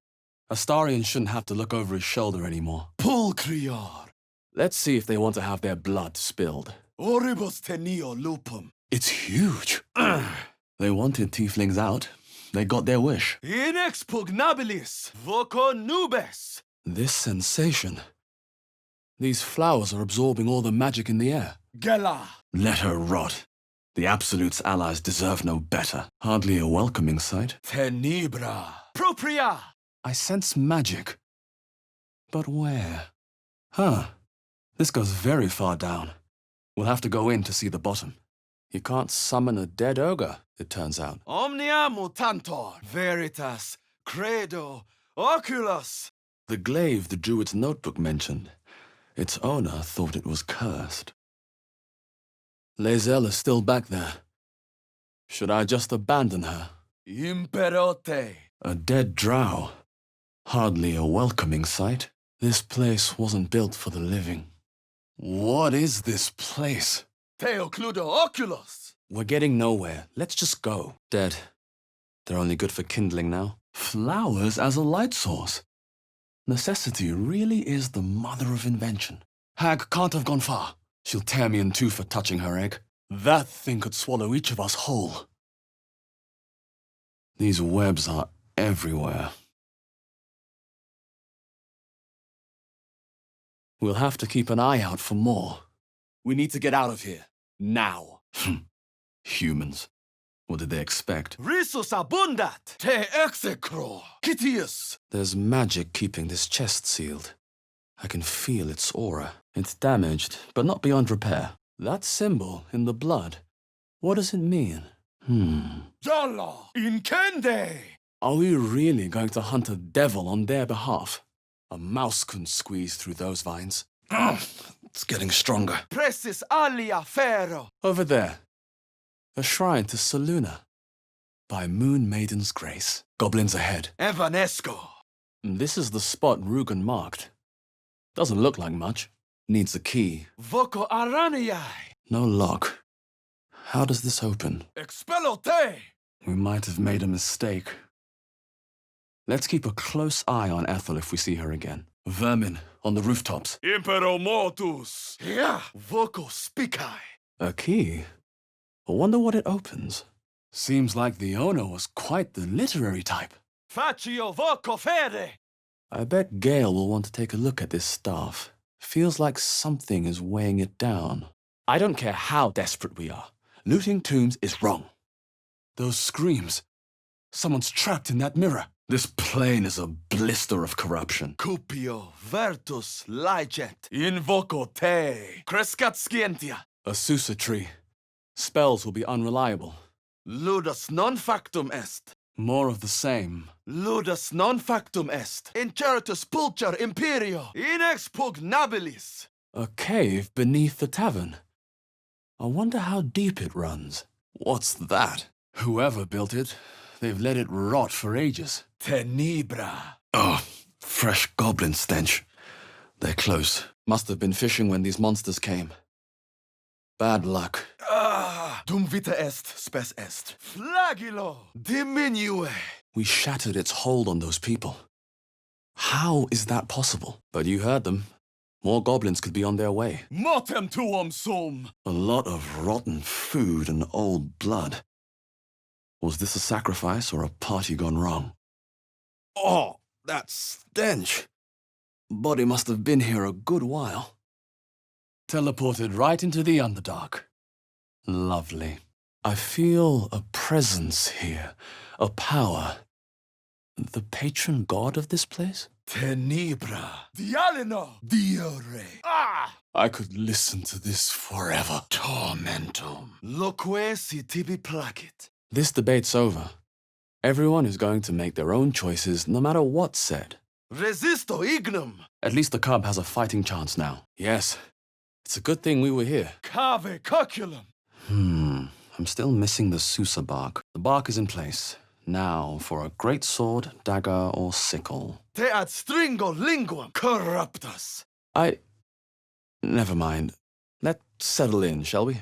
Astarion shouldn't have to look over his shoulder anymore. Pulcrior. Let's see if they want to have their blood spilled. Oribus tenio lupum. It's huge. They wanted tieflings out. They got their wish. Inexpugnabilis voco nubes. This sensation. These flowers are absorbing all the magic in the air. Gela. Let her rot. The Absolute's allies deserve no better. Hardly a welcoming sight. Tenebra. Propria. I sense magic. But where? Huh. This goes very far down. We'll have to go in to see the bottom. You can't summon a dead ogre, it turns out. Omnia mutantor. Veritas. Credo. Oculus. The glaive the druid's notebook mentioned. Its owner thought it was cursed. Lae'zel is still back there. Should I just abandon her? Imperote. A dead drow. Hardly a welcoming sight. This place wasn't built for the living. What is this place? Teocludo oculus. We're getting nowhere. Let's just go. Dead. They're only good for kindling now. Flowers as a light source. Necessity really is the mother of invention. Hag can't have gone far. She'll tear me in two for touching her egg. That thing could swallow each of us whole. These webs are everywhere. We'll have to keep an eye out for more. We need to get out of here. Now. Humans. What did they expect? Risus abundat. Te execro. Kitius. There's magic keeping this chest sealed. I can feel its aura. It's damaged, but not beyond repair. That symbol in the blood, what does it mean? Jalla. Incende. Are we really going to hunt a devil on their behalf? A mouse couldn't squeeze through those vines. It's getting stronger. Presis alia ferro. Over there. A shrine to Saluna. By Moon Maiden's grace. Goblins ahead. Evanesco. This is the spot Rugen marked. Doesn't look like much. Needs a key. Voco araniae. No lock. How does this open? Expello te. We might have made a mistake. Let's keep a close eye on Ethel if we see her again. Vermin on the rooftops. Impero mortus. Yeah. Voco spicae. A key? I wonder what it opens. Seems like the owner was quite the literary type. Facio voco fere. I bet Gale will want to take a look at this staff. Feels like something is weighing it down. I don't care how desperate we are. Looting tombs is wrong. Those screams. Someone's trapped in that mirror. This plane is a blister of corruption. Cupio vertus ligent. Invoco te. Crescat scientia. A Susa tree. Spells will be unreliable. Ludus non factum est. More of the same. Ludus non factum est. Incheritus pulcher imperio. Inexpugnabilis. A cave beneath the tavern. I wonder how deep it runs. What's that? Whoever built it, they've let it rot for ages. Tenebra. Oh, fresh goblin stench. They're close. Must have been fishing when these monsters came. Bad luck. Dum vita est, spes est. Flagilo. Diminue. We shattered its hold on those people. How is that possible? But you heard them. More goblins could be on their way. Motem tuum sum. A lot of rotten food and old blood. Was this a sacrifice or a party gone wrong? Oh, that stench. Body must have been here a good while. Teleported right into the Underdark. Lovely. I feel a presence here, a power. The patron god of this place? Tenebra. Dialino. Diore. I could listen to this forever. Tormentum. Loque si tibi placit. This debate's over. Everyone is going to make their own choices, no matter what's said. Resisto ignum. At least the cub has a fighting chance now. Yes, it's a good thing we were here. Cave coculum. I'm still missing the Susa bark. The bark is in place. Now for a great sword, dagger, or sickle. Te ad stringo linguam corruptus. Never mind. Let's settle in, shall we?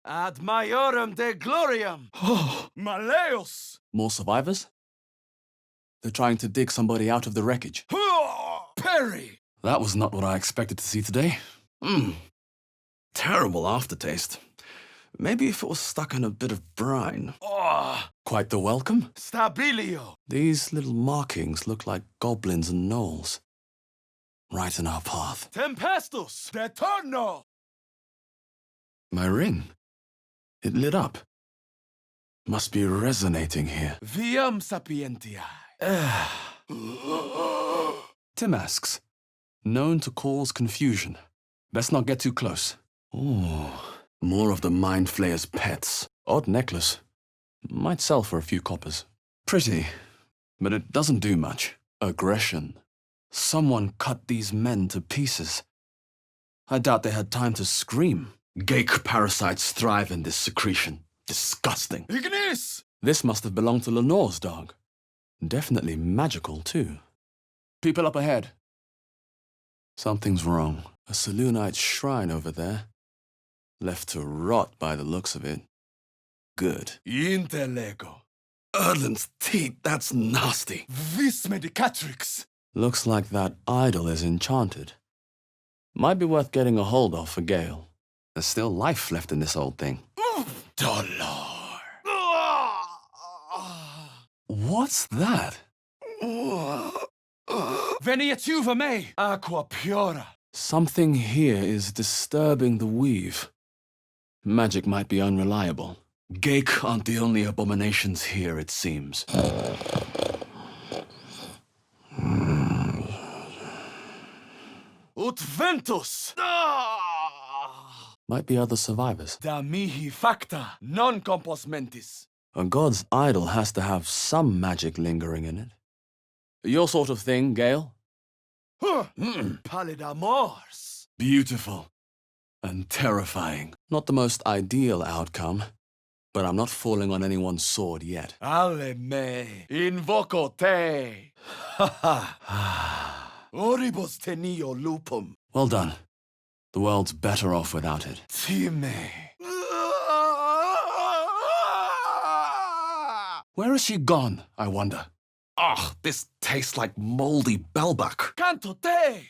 Ad majorem de gloriam. Oh, Maleus. more survivors? They're trying to dig somebody out of the wreckage. Perry! That was not what I expected to see today. Terrible aftertaste. Maybe if it was stuck in a bit of brine. Oh, Quite the welcome. stabilio. These little markings look like goblins and gnolls. Right in our path. Tempestus, detorno. My ring. It lit up. Must be resonating here. Viam sapientiae. Tim asks. Known to cause confusion. Best not get too close. Ooh, more of the Mind Flayer's pets. Odd necklace. Might sell for a few coppers. Pretty, but it doesn't do much. Aggression. Someone cut these men to pieces. I doubt they had time to scream. Gake parasites thrive in this secretion. Disgusting. Ignis! This must have belonged to Lenore's dog. Definitely magical, too. People up ahead. Something's wrong. A Selûnite shrine over there. Left to rot by the looks of it. Good. Interlego. Erlin's teeth, that's nasty. Vis medicatrix. Looks like that idol is enchanted. Might be worth getting a hold of for Gale. There's still life left in this old thing. Dolor. What's that? Veniet juva me, aqua pura. Something here is disturbing the weave. Magic might be unreliable. Gake aren't the only abominations here, it seems. Ut ventus. Might be other survivors. Da mihi facta, non compos mentis. A god's idol has to have some magic lingering in it. Your sort of thing, Gale? Pallid amors. Beautiful. And terrifying. Not the most ideal outcome, but I'm not falling on anyone's sword yet. Ale me, invoco te. Oribus tenio lupum. Well done. The world's better off without it. Time. Where has she gone, I wonder? Ugh, this tastes like moldy bellbuck. Canto te.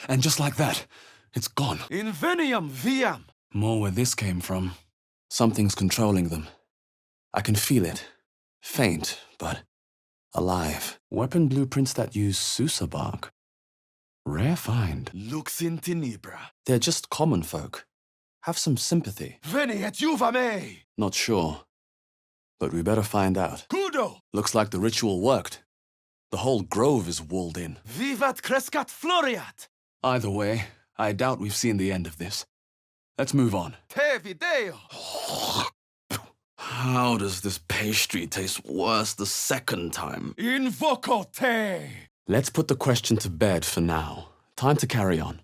And just like that, it's gone. Inveniam viam. More where this came from. Something's controlling them. I can feel it. Faint, but alive. Weapon blueprints that use Susa bark. Rare find. Lux in tenebra. They're just common folk. Have some sympathy. Veniet juva me. Not sure. But we better find out. Kudo. Looks like the ritual worked. The whole grove is walled in. Vivat crescat floriat. Either way, I doubt we've seen the end of this. Let's move on. Te video. How does this pastry taste worse the second time? Invoco te. Let's put the question to bed for now. Time to carry on.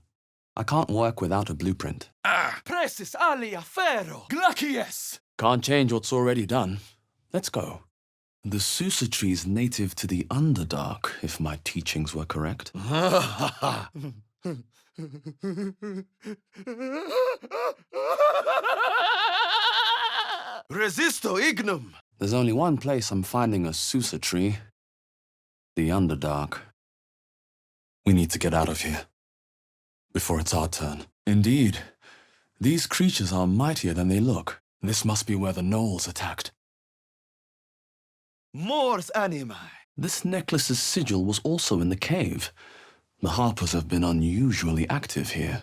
I can't work without a blueprint. Presis alia ferro. Glacies. Can't change what's already done. Let's go. The Susa tree's native to the Underdark, if my teachings were correct. Resisto ignum. There's only one place I'm finding a Susa tree. The Underdark. We need to get out of here. Before it's our turn. Indeed. These creatures are mightier than they look. This must be where the gnolls attacked. Mors animae. This necklace's sigil was also in the cave. The Harpers have been unusually active here.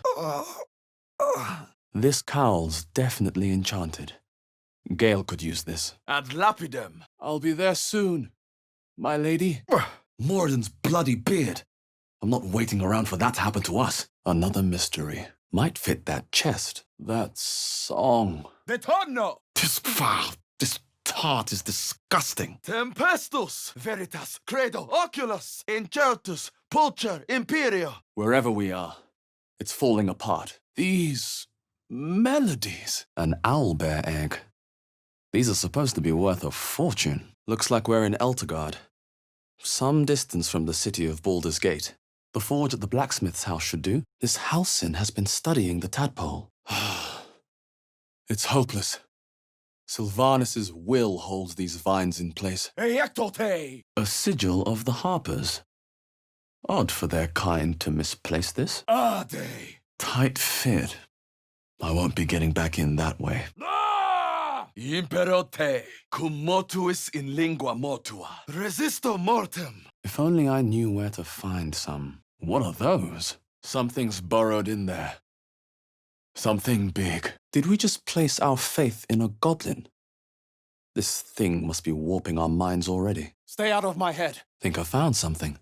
This cowl's definitely enchanted. Gale could use this. Ad lapidem. I'll be there soon, my lady. Morden's bloody beard. I'm not waiting around for that to happen to us. Another mystery. Might fit that chest. That song. Detorno. This tart is disgusting. Tempestus. Veritas. Credo. Oculus. Incertus. Pulcher. Imperio. Wherever we are, it's falling apart. These melodies. An owlbear egg. These are supposed to be worth a fortune. Looks like we're in Eltegard. Some distance from the city of Baldur's Gate. The forge at the blacksmith's house should do. This Halcyon has been studying the tadpole. It's hopeless. Sylvanus's will holds these vines in place. Eectote! A sigil of the Harpers. Odd for their kind to misplace this. Ade! Tight fit. I won't be getting back in that way. Ah! Impero te, cum motuis in lingua mortua. Resisto mortem. If only I knew where to find some. What are those? Something's burrowed in there. Something big. Did we just place our faith in a goblin? This thing must be warping our minds already. Stay out of my head. Think I found something.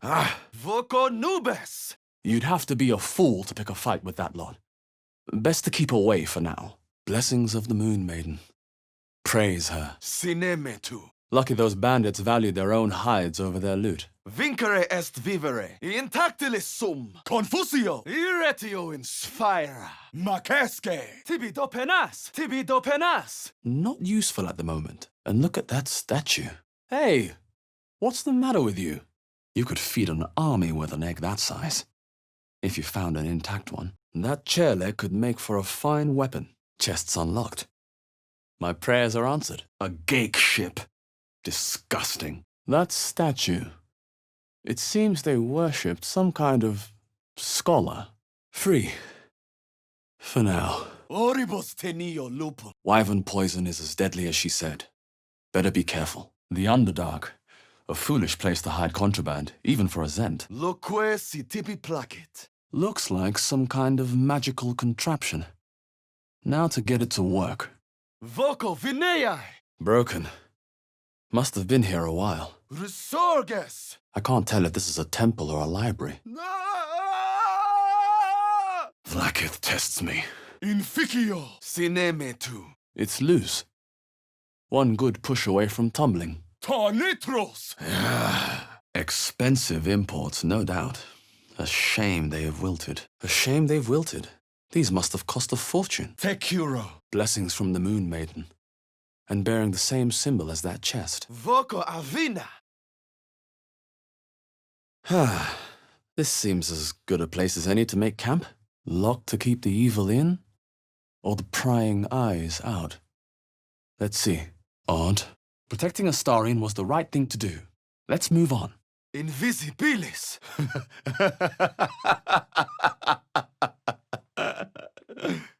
Voco nubes! You'd have to be a fool to pick a fight with that lot. Best to keep away for now. Blessings of the Moon Maiden. Praise her. Sinemetu. Lucky those bandits valued their own hides over their loot. Vincere est vivere, intactilis sum, confusio, irretio in sphera, macesque, tibido penas. Not useful at the moment. And look at that statue. Hey, what's the matter with you? You could feed an army with an egg that size. If you found an intact one. That chair leg could make for a fine weapon. Chest's unlocked. My prayers are answered. A gake ship. Disgusting. That statue. It seems they worshipped some kind of scholar. Free. For now. Oribus tenio lupum. Wyvern poison is as deadly as she said. Better be careful. The Underdark. A foolish place to hide contraband, even for a Zent. Loque si tibi placet. Looks like some kind of magical contraption. Now to get it to work. Voco vineae. Broken. Must have been here a while. Resurges. I can't tell if this is a temple or a library. Vlaakith tests me. Inficio. Sinemetu. It's loose. One good push away from tumbling. Tarnitros. Expensive imports, no doubt. A shame they have wilted. A shame they've wilted. These must have cost a fortune. Tecuro. Blessings from the Moon Maiden. And bearing the same symbol as that chest. Voco avina. This seems as good a place as any to make camp. Locked to keep the evil in, or the prying eyes out. Let's see. Odd. Protecting Astarion was the right thing to do. Let's move on. Invisibilis.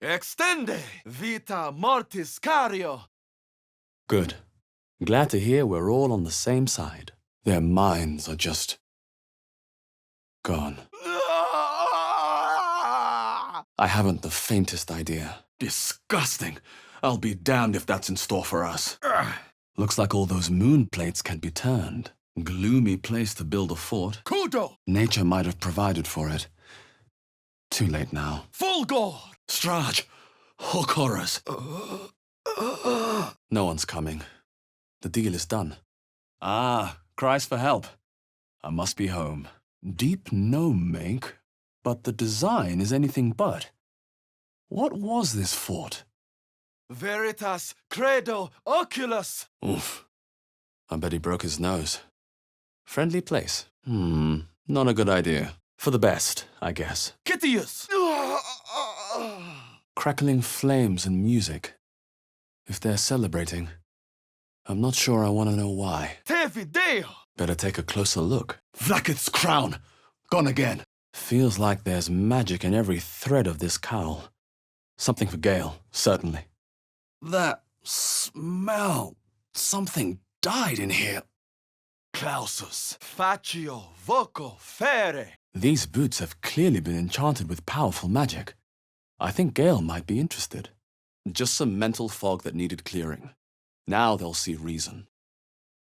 Extende vita mortis cario. Good. Glad to hear we're all on the same side. Their minds are just gone. I haven't the faintest idea. Disgusting. I'll be damned if that's in store for us. Looks like all those moon plates can be turned. Gloomy place to build a fort. Kudo. Nature might have provided for it. Too late now. Fulgor. Strahd! Horrors! No one's coming. The deal is done. Ah, cries for help. I must be home. Deep no make, but the design is anything but. What was this fort? Veritas credo oculus. Oof. I bet he broke his nose. Friendly place. Not a good idea. For the best, I guess. Kitius. Crackling flames and music. If they're celebrating, I'm not sure I want to know why. Te video. Better take a closer look. Vlaakith's crown! Gone again. Feels like there's magic in every thread of this cowl. Something for Gale, certainly. That smell. Something died in here. Clausus. Facio voco fere. These boots have clearly been enchanted with powerful magic. I think Gale might be interested. Just some mental fog that needed clearing. Now they'll see reason.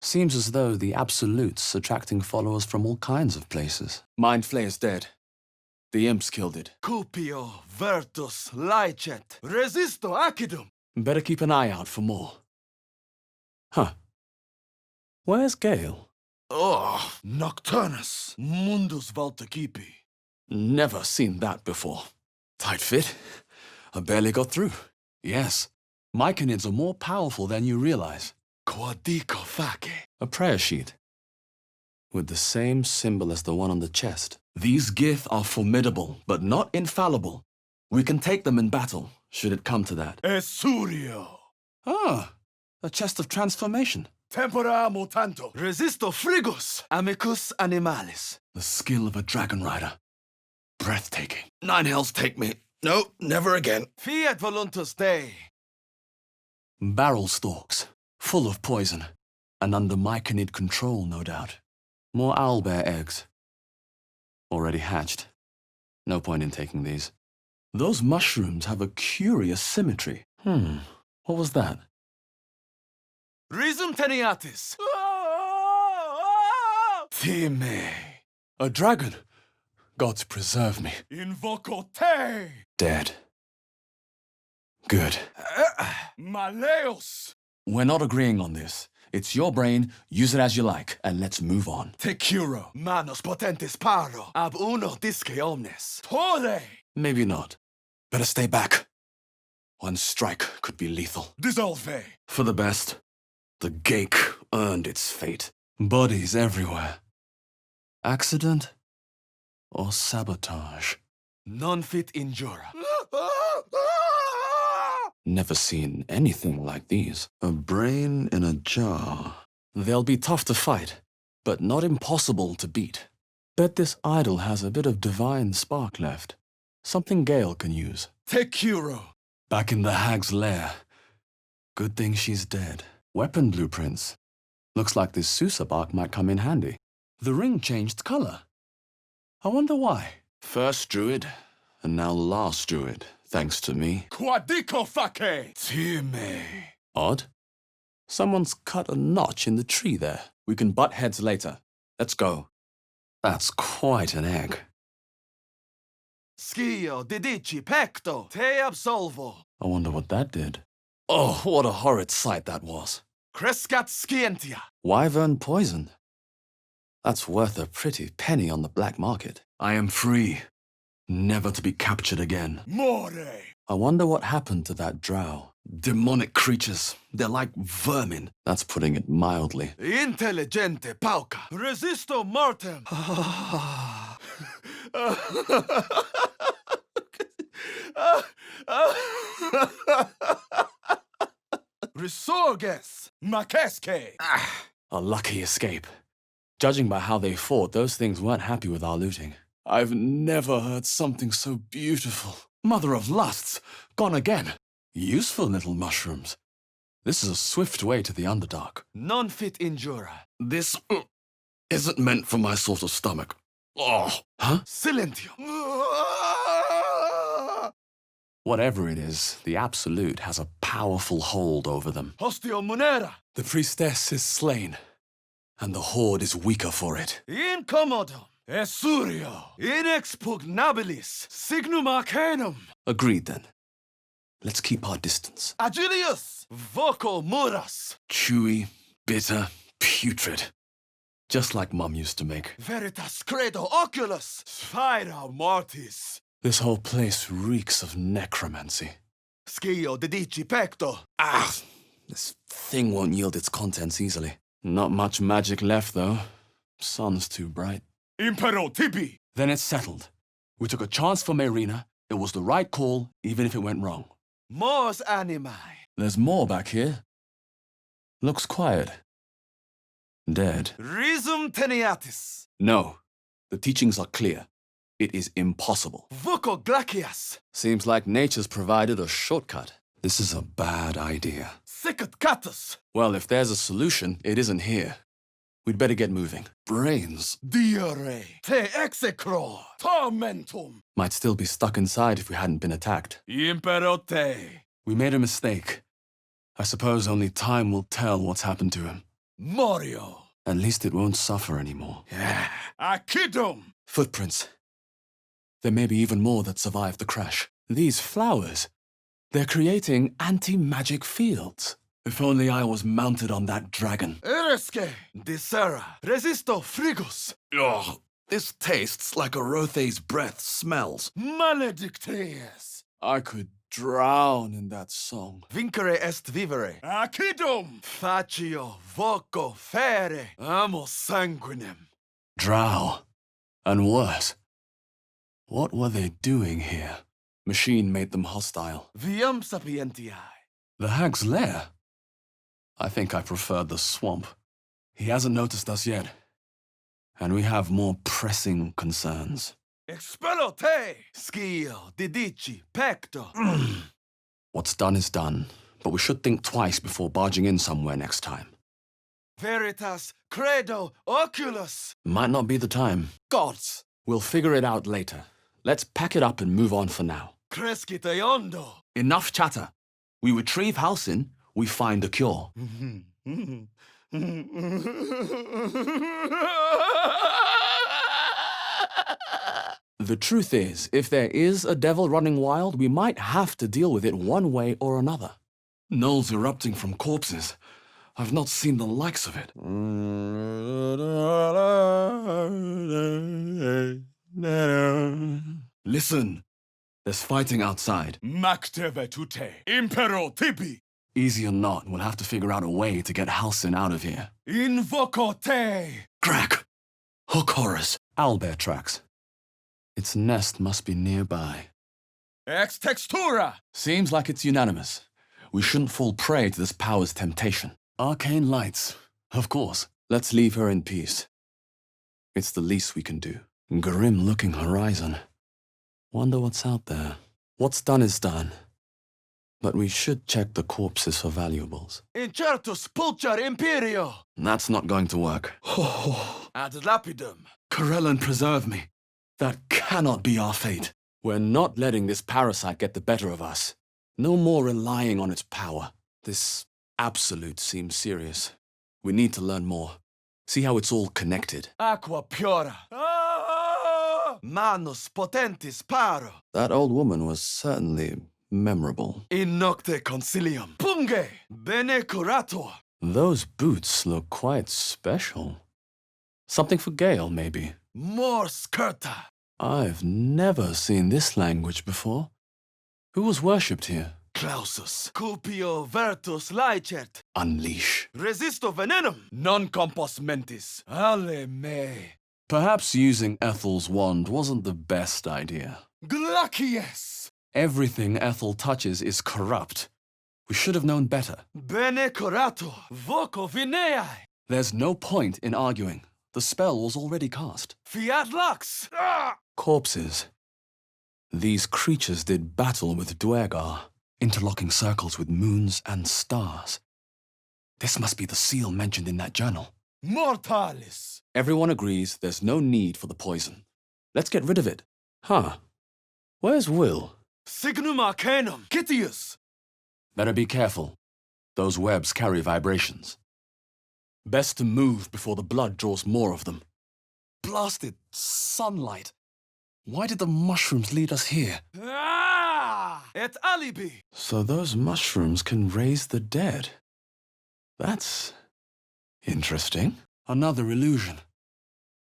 Seems as though the Absolute's attracting followers from all kinds of places. Mind Flayer's dead. The imps killed it. Cupio virtus laicet. Resisto acidum. Better keep an eye out for more. Huh. Where's Gale? Oh, nocturnus. Mundus valtacipi. Never seen that before. Tight fit. I barely got through. Yes, Myconids are more powerful than you realize. Quadico face. A prayer sheet. With the same symbol as the one on the chest. These Gith are formidable, but not infallible. We can take them in battle, should it come to that. Esurio. Ah, A chest of transformation. Tempora mutanto. Resisto frigus. Amicus animalis. The skill of a dragon rider. Breathtaking. Nine hells take me. No, never again. Fiat voluntas Dei. Barrel stalks, full of poison, and under myconid control, no doubt. More owlbear eggs. Already hatched. No point in taking these. Those mushrooms have a curious symmetry. What was that? Risum teniatis. Time. A dragon. Gods preserve me. Invoco te. Dead. Good. Maleus. We're not agreeing on this. It's your brain, use it as you like, and let's move on. Te curo. Manos potentes paro. Ab uno disce omnes. Tore. Maybe not. Better stay back. One strike could be lethal. Dissolve. For the best. The gake earned its fate. Bodies everywhere. Accident or sabotage? Non fit injura. Never seen anything like these. A brain in a jar. They'll be tough to fight, but not impossible to beat. Bet this idol has a bit of divine spark left. Something Gale can use. Te curo. Back in the hag's lair. Good thing she's dead. Weapon blueprints. Looks like this Susa bark might come in handy. The ring changed color. I wonder why. First druid, and now last druid, thanks to me. Quadico face. Time. Odd. Someone's cut a notch in the tree there. We can butt heads later. Let's go. That's quite an egg. Schio didici pecto. Te absolvo. I wonder what that did. Oh, what a horrid sight that was. Crescat scientia. Wyvern poisoned. That's worth a pretty penny on the black market. I am free, never to be captured again. More. I wonder what happened to that drow. Demonic creatures. They're like vermin. That's putting it mildly. Intelligente pauca. Resisto mortem. Resurges. Macesque. A lucky escape. Judging by how they fought, those things weren't happy with our looting. I've never heard something so beautiful. Mother of lusts, gone again. Useful little mushrooms. This is a swift way to the Underdark. Non fit injura. This isn't meant for my sort of stomach. Oh, huh? Silentium. Whatever it is, the Absolute has a powerful hold over them. Hostio munera. The priestess is slain, and the Horde is weaker for it. Incommodum. Esurio. Inexpugnabilis. Signum arcanum. Agreed then. Let's keep our distance. Agilius. Voco muras. Chewy, bitter, putrid. Just like Mum used to make. Veritas credo oculus. Sphaera mortis. This whole place reeks of necromancy. Schio didici pecto. This thing won't yield its contents easily. Not much magic left, though. Sun's too bright. Impero tibi. Then it's settled. We took a chance for Marina. It was the right call, even if it went wrong. Mors animae. There's more back here. Looks quiet. Dead. Risum teniatis. No. The teachings are clear. It is impossible. Voco glacias. Seems like nature's provided a shortcut. This is a bad idea. Sicut catus. Well, if there's a solution, it isn't here. We'd better get moving. Brains Diare. Te execror. Tormentum. might still be stuck inside if we hadn't been attacked. Impero te. We made a mistake. I suppose only time will tell what's happened to him. Morio. At least it won't suffer anymore. Acidum. Footprints. There may be even more that survived the crash. These flowers, they're creating anti-magic fields. If only I was mounted on that dragon. Eresque. Dissera. Resisto frigus. Ugh, this tastes like a Rothe's breath smells. Maledicteus. I could drown in that song. Vincere est vivere. Acidum. Facio voco fere. Amo sanguinem. Drow. And worse. What were they doing here? Machine made them hostile. Viam sapientiae. The hag's lair? I think I prefer the swamp. He hasn't noticed us yet. And we have more pressing concerns. Expello te! Schio, didici, pecto. What's done is done, but we should think twice before barging in somewhere next time. Veritas, credo, oculus. Might not be the time. Gods. We'll figure it out later. Let's pack it up and move on for now. Crescite ondo. Enough chatter. We retrieve Halsin, we find a cure. The truth is, if there is a devil running wild, we might have to deal with it one way or another. Gnolls erupting from corpses. I've not seen the likes of it. Listen. There's fighting outside. Macteve tute, impero tibi. Easy or not, we'll have to figure out a way to get Halsin out of here. Invoco te. Crack! Hook horrors. Owlbear tracks. Its nest must be nearby. Ex textura. Seems like it's unanimous. We shouldn't fall prey to this power's temptation. Arcane lights. Of course. Let's leave her in peace. It's the least we can do. Grim-looking horizon. Wonder what's out there. What's done is done. But we should check the corpses for valuables. Incertus pulchar imperio. That's not going to work. Ad lapidum. Corellan, preserve me. That cannot be our fate. We're not letting this parasite get the better of us. No more relying on its power. This absolute seems serious. We need to learn more. See how it's all connected. Aqua piora. Manus potentis paro. That old woman was certainly memorable. In nocte consilium. Punge. Bene curator. Those boots look quite special. Something for Gale, maybe. More skirta. I've never seen this language before. Who was worshipped here? Clausus. Cupio vertus laicet. Unleash. Resisto venenum. Non compos mentis. Ale me. Perhaps using Ethel's wand wasn't the best idea. Glacies. Everything Ethel touches is corrupt. We should have known better. Bene curator. Voco vineae. There's no point in arguing. The spell was already cast. Fiat lux. Corpses. These creatures did battle with Duergar, interlocking circles with moons and stars. This must be the seal mentioned in that journal. Mortalis. Everyone agrees there's no need for the poison. Let's get rid of it. Huh. Where's Will? Signum arcanum. Citius. Better be careful. Those webs carry vibrations. Best to move before the blood draws more of them. Blasted sunlight. Why did the mushrooms lead us here? Et alibi. So those mushrooms can raise the dead. That's interesting. Another illusion.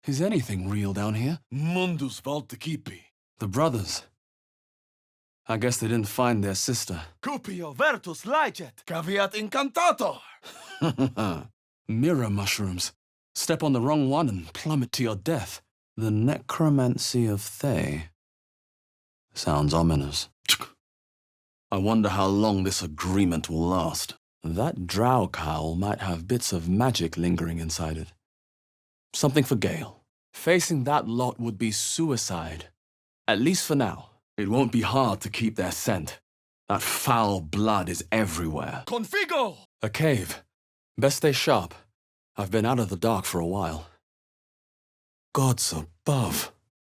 Is anything real down here? Mundus valticipi. The brothers. I guess they didn't find their sister. Cupio vertus laicet. Caveat incantator. Mirror mushrooms. Step on the wrong one and plummet to your death. The necromancy of Thay. Sounds ominous. I wonder how long this agreement will last. That drow cowl might have bits of magic lingering inside it. Something for Gale. Facing that lot would be suicide. At least for now. It won't be hard to keep their scent. That foul blood is everywhere. Configo! A cave. Best stay sharp. I've been out of the dark for a while. Gods above.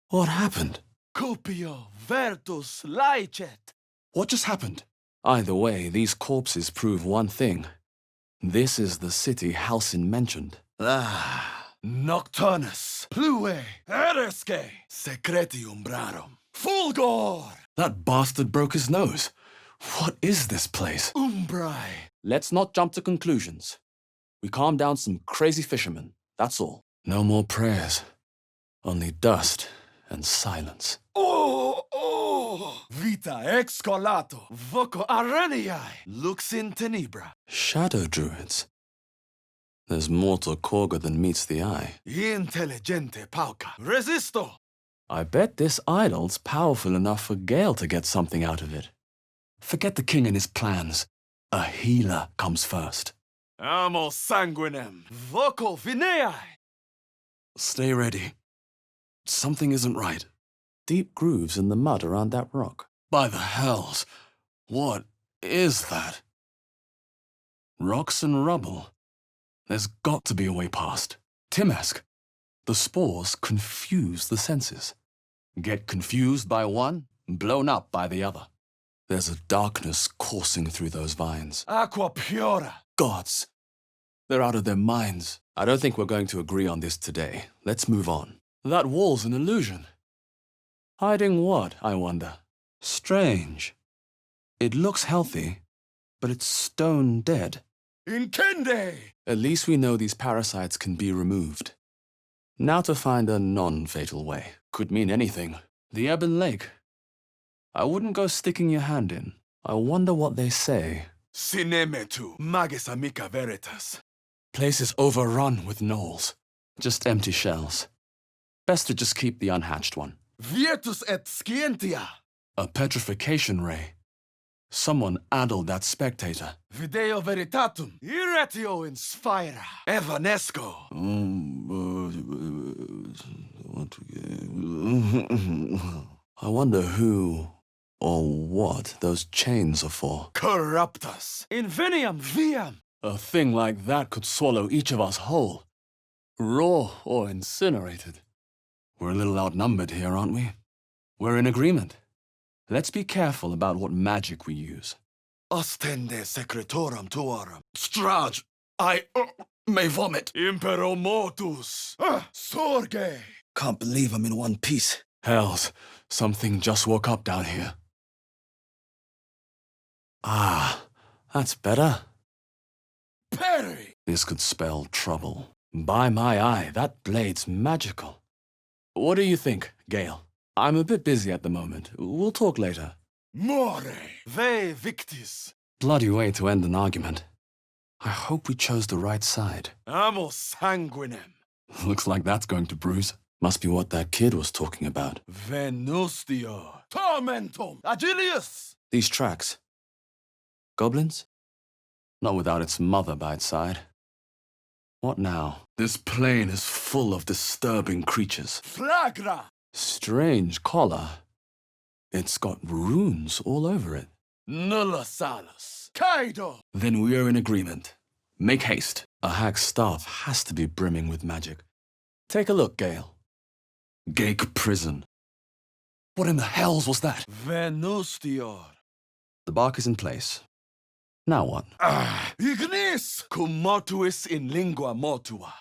What happened? Cupio vertus laicet. What just happened? Either way, these corpses prove one thing. This is the city Halsin mentioned. Nocturnus. Plue. Eresque. Secretium brarum. Fulgor. That bastard broke his nose. What is this place? Umbrae. Let's not jump to conclusions. We calmed down some crazy fishermen, that's all. No more prayers. Only dust and silence. Vita ex colato. Voco areniae. Lux in tenebra. Shadow druids. There's more to Korga than meets the eye. Intelligente pauca. Resisto. I bet this idol's powerful enough for Gale to get something out of it. Forget the king and his plans. A healer comes first. Amo sanguinem, voco vineae. Stay ready. Something isn't right. Deep grooves in the mud around that rock. By the hells, what is that? Rocks and rubble. There's got to be a way past. Timesk. The spores confuse the senses. Get confused by one, blown up by the other. There's a darkness coursing through those vines. Aqua pura. Gods. They're out of their minds. I don't think we're going to agree on this today. Let's move on. That wall's an illusion. Hiding what, I wonder? Strange. It looks healthy, but it's stone dead. Incende. At least we know these parasites can be removed. Now to find a non-fatal way. Could mean anything. The Ebon Lake. I wouldn't go sticking your hand in. I wonder what they say. Sinemetu, magus amica veritas. Place is overrun with gnolls. Just empty shells. Best to just keep the unhatched one. Virtus et scientia. A petrification ray. Someone addled that spectator. Video veritatum. Irretio in sphera. Evanesco. I wonder who or what those chains are for. Corruptus. Inveniam viam. A thing like that could swallow each of us whole. Raw or incinerated. We're a little outnumbered here, aren't we? We're in agreement. Let's be careful about what magic we use. Ostende secretorum tuorum. Strage, I may vomit. Impero motus. Sorge. Can't believe I'm in one piece. Hells, something just woke up down here. Ah, that's better. Peri. This could spell trouble. By my eye, that blade's magical. What do you think, Gale? I'm a bit busy at the moment. We'll talk later. More. Ve victis. Bloody way to end an argument. I hope we chose the right side. Amo sanguinem. Looks like that's going to bruise. Must be what that kid was talking about. Venustio. Tormentum. Agilius. These tracks. Goblins? Not without its mother by its side. What now? This plain is full of disturbing creatures. Flagra. Strange collar. It's got runes all over it. Nulla salus. Kaido. Then we are in agreement. Make haste. A hag's staff has to be brimming with magic. Take a look, Gale. Gake prison. What in the hells was that? Venustior. The bark is in place. Now what? Ignis. Cum mortuis in lingua mortua.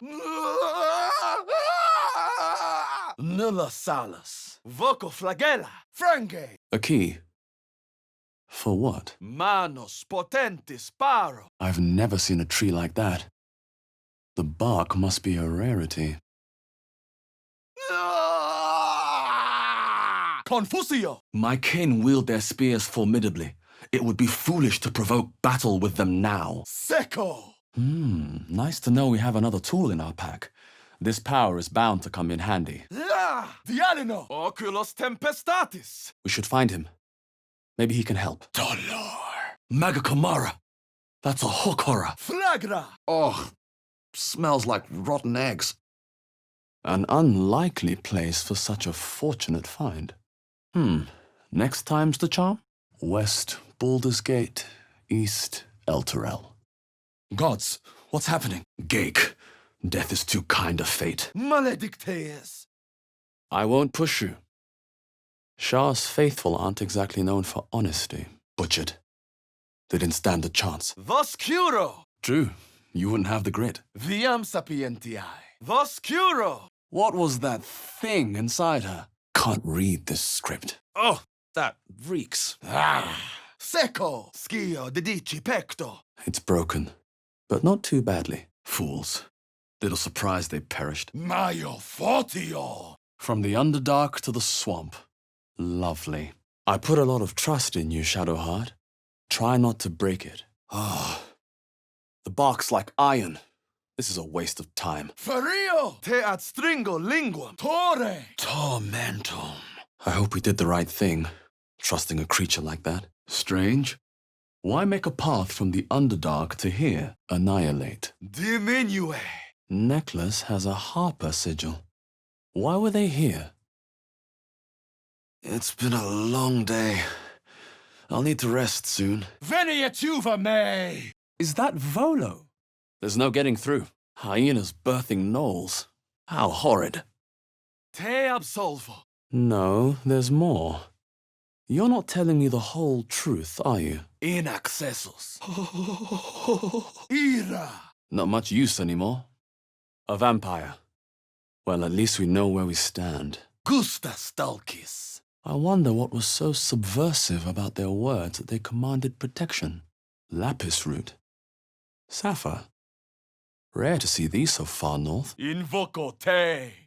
Nulla salus. Voco flagella. Frange. A key. For what? Manos potentis paro. I've never seen a tree like that. The bark must be a rarity. Confusio. My kin wield their spears formidably. It would be foolish to provoke battle with them now. Seco. Nice to know we have another tool in our pack. This power is bound to come in handy. Dialino. Oculos tempestatis. We should find him. Maybe he can help. Dolor. Magakamara. That's a hook horror. Flagra. Oh, smells like rotten eggs. An unlikely place for such a fortunate find. Next time's the charm? West Baldur's Gate, East Elturel. Gods, what's happening? Gake, death is too kind a fate. Maledicteus. I won't push you. Shah's faithful aren't exactly known for honesty. Butchered. They didn't stand a chance. Voscuro. True, you wouldn't have the grit. Viam sapientiae. Voscuro. What was that thing inside her? Can't read this script. Oh, that reeks. Seco. Schio dedici pecto. It's broken, but not too badly. Fools. Little surprised they perished. Maio fortio. From the Underdark to the swamp. Lovely. I put a lot of trust in you, Shadowheart. Try not to break it. The bark's like iron. This is a waste of time. Ferio. Te adstringo linguam. Torre. Tormentum. I hope we did the right thing, trusting a creature like that. Strange. Why make a path from the Underdark to here? Annihilate. Diminue. Necklace has a harper sigil. Why were they here? It's been a long day. I'll need to rest soon. Veniatuva me! Is that Volo? There's no getting through. Hyenas birthing gnolls. How horrid. Te absolvo. No, there's more. You're not telling me the whole truth, are you? Inaccessos. Ira. Not much use anymore. A vampire. Well, at least we know where we stand. Gusta stalkis. I wonder what was so subversive about their words that they commanded protection. Lapis root. Sapphire. Rare to see these so far north. Invoco te.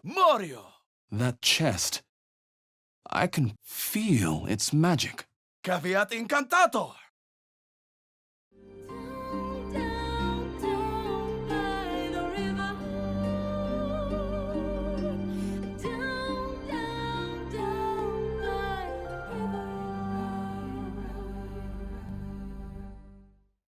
Mario. That chest. I can feel its magic. Caveat incantator.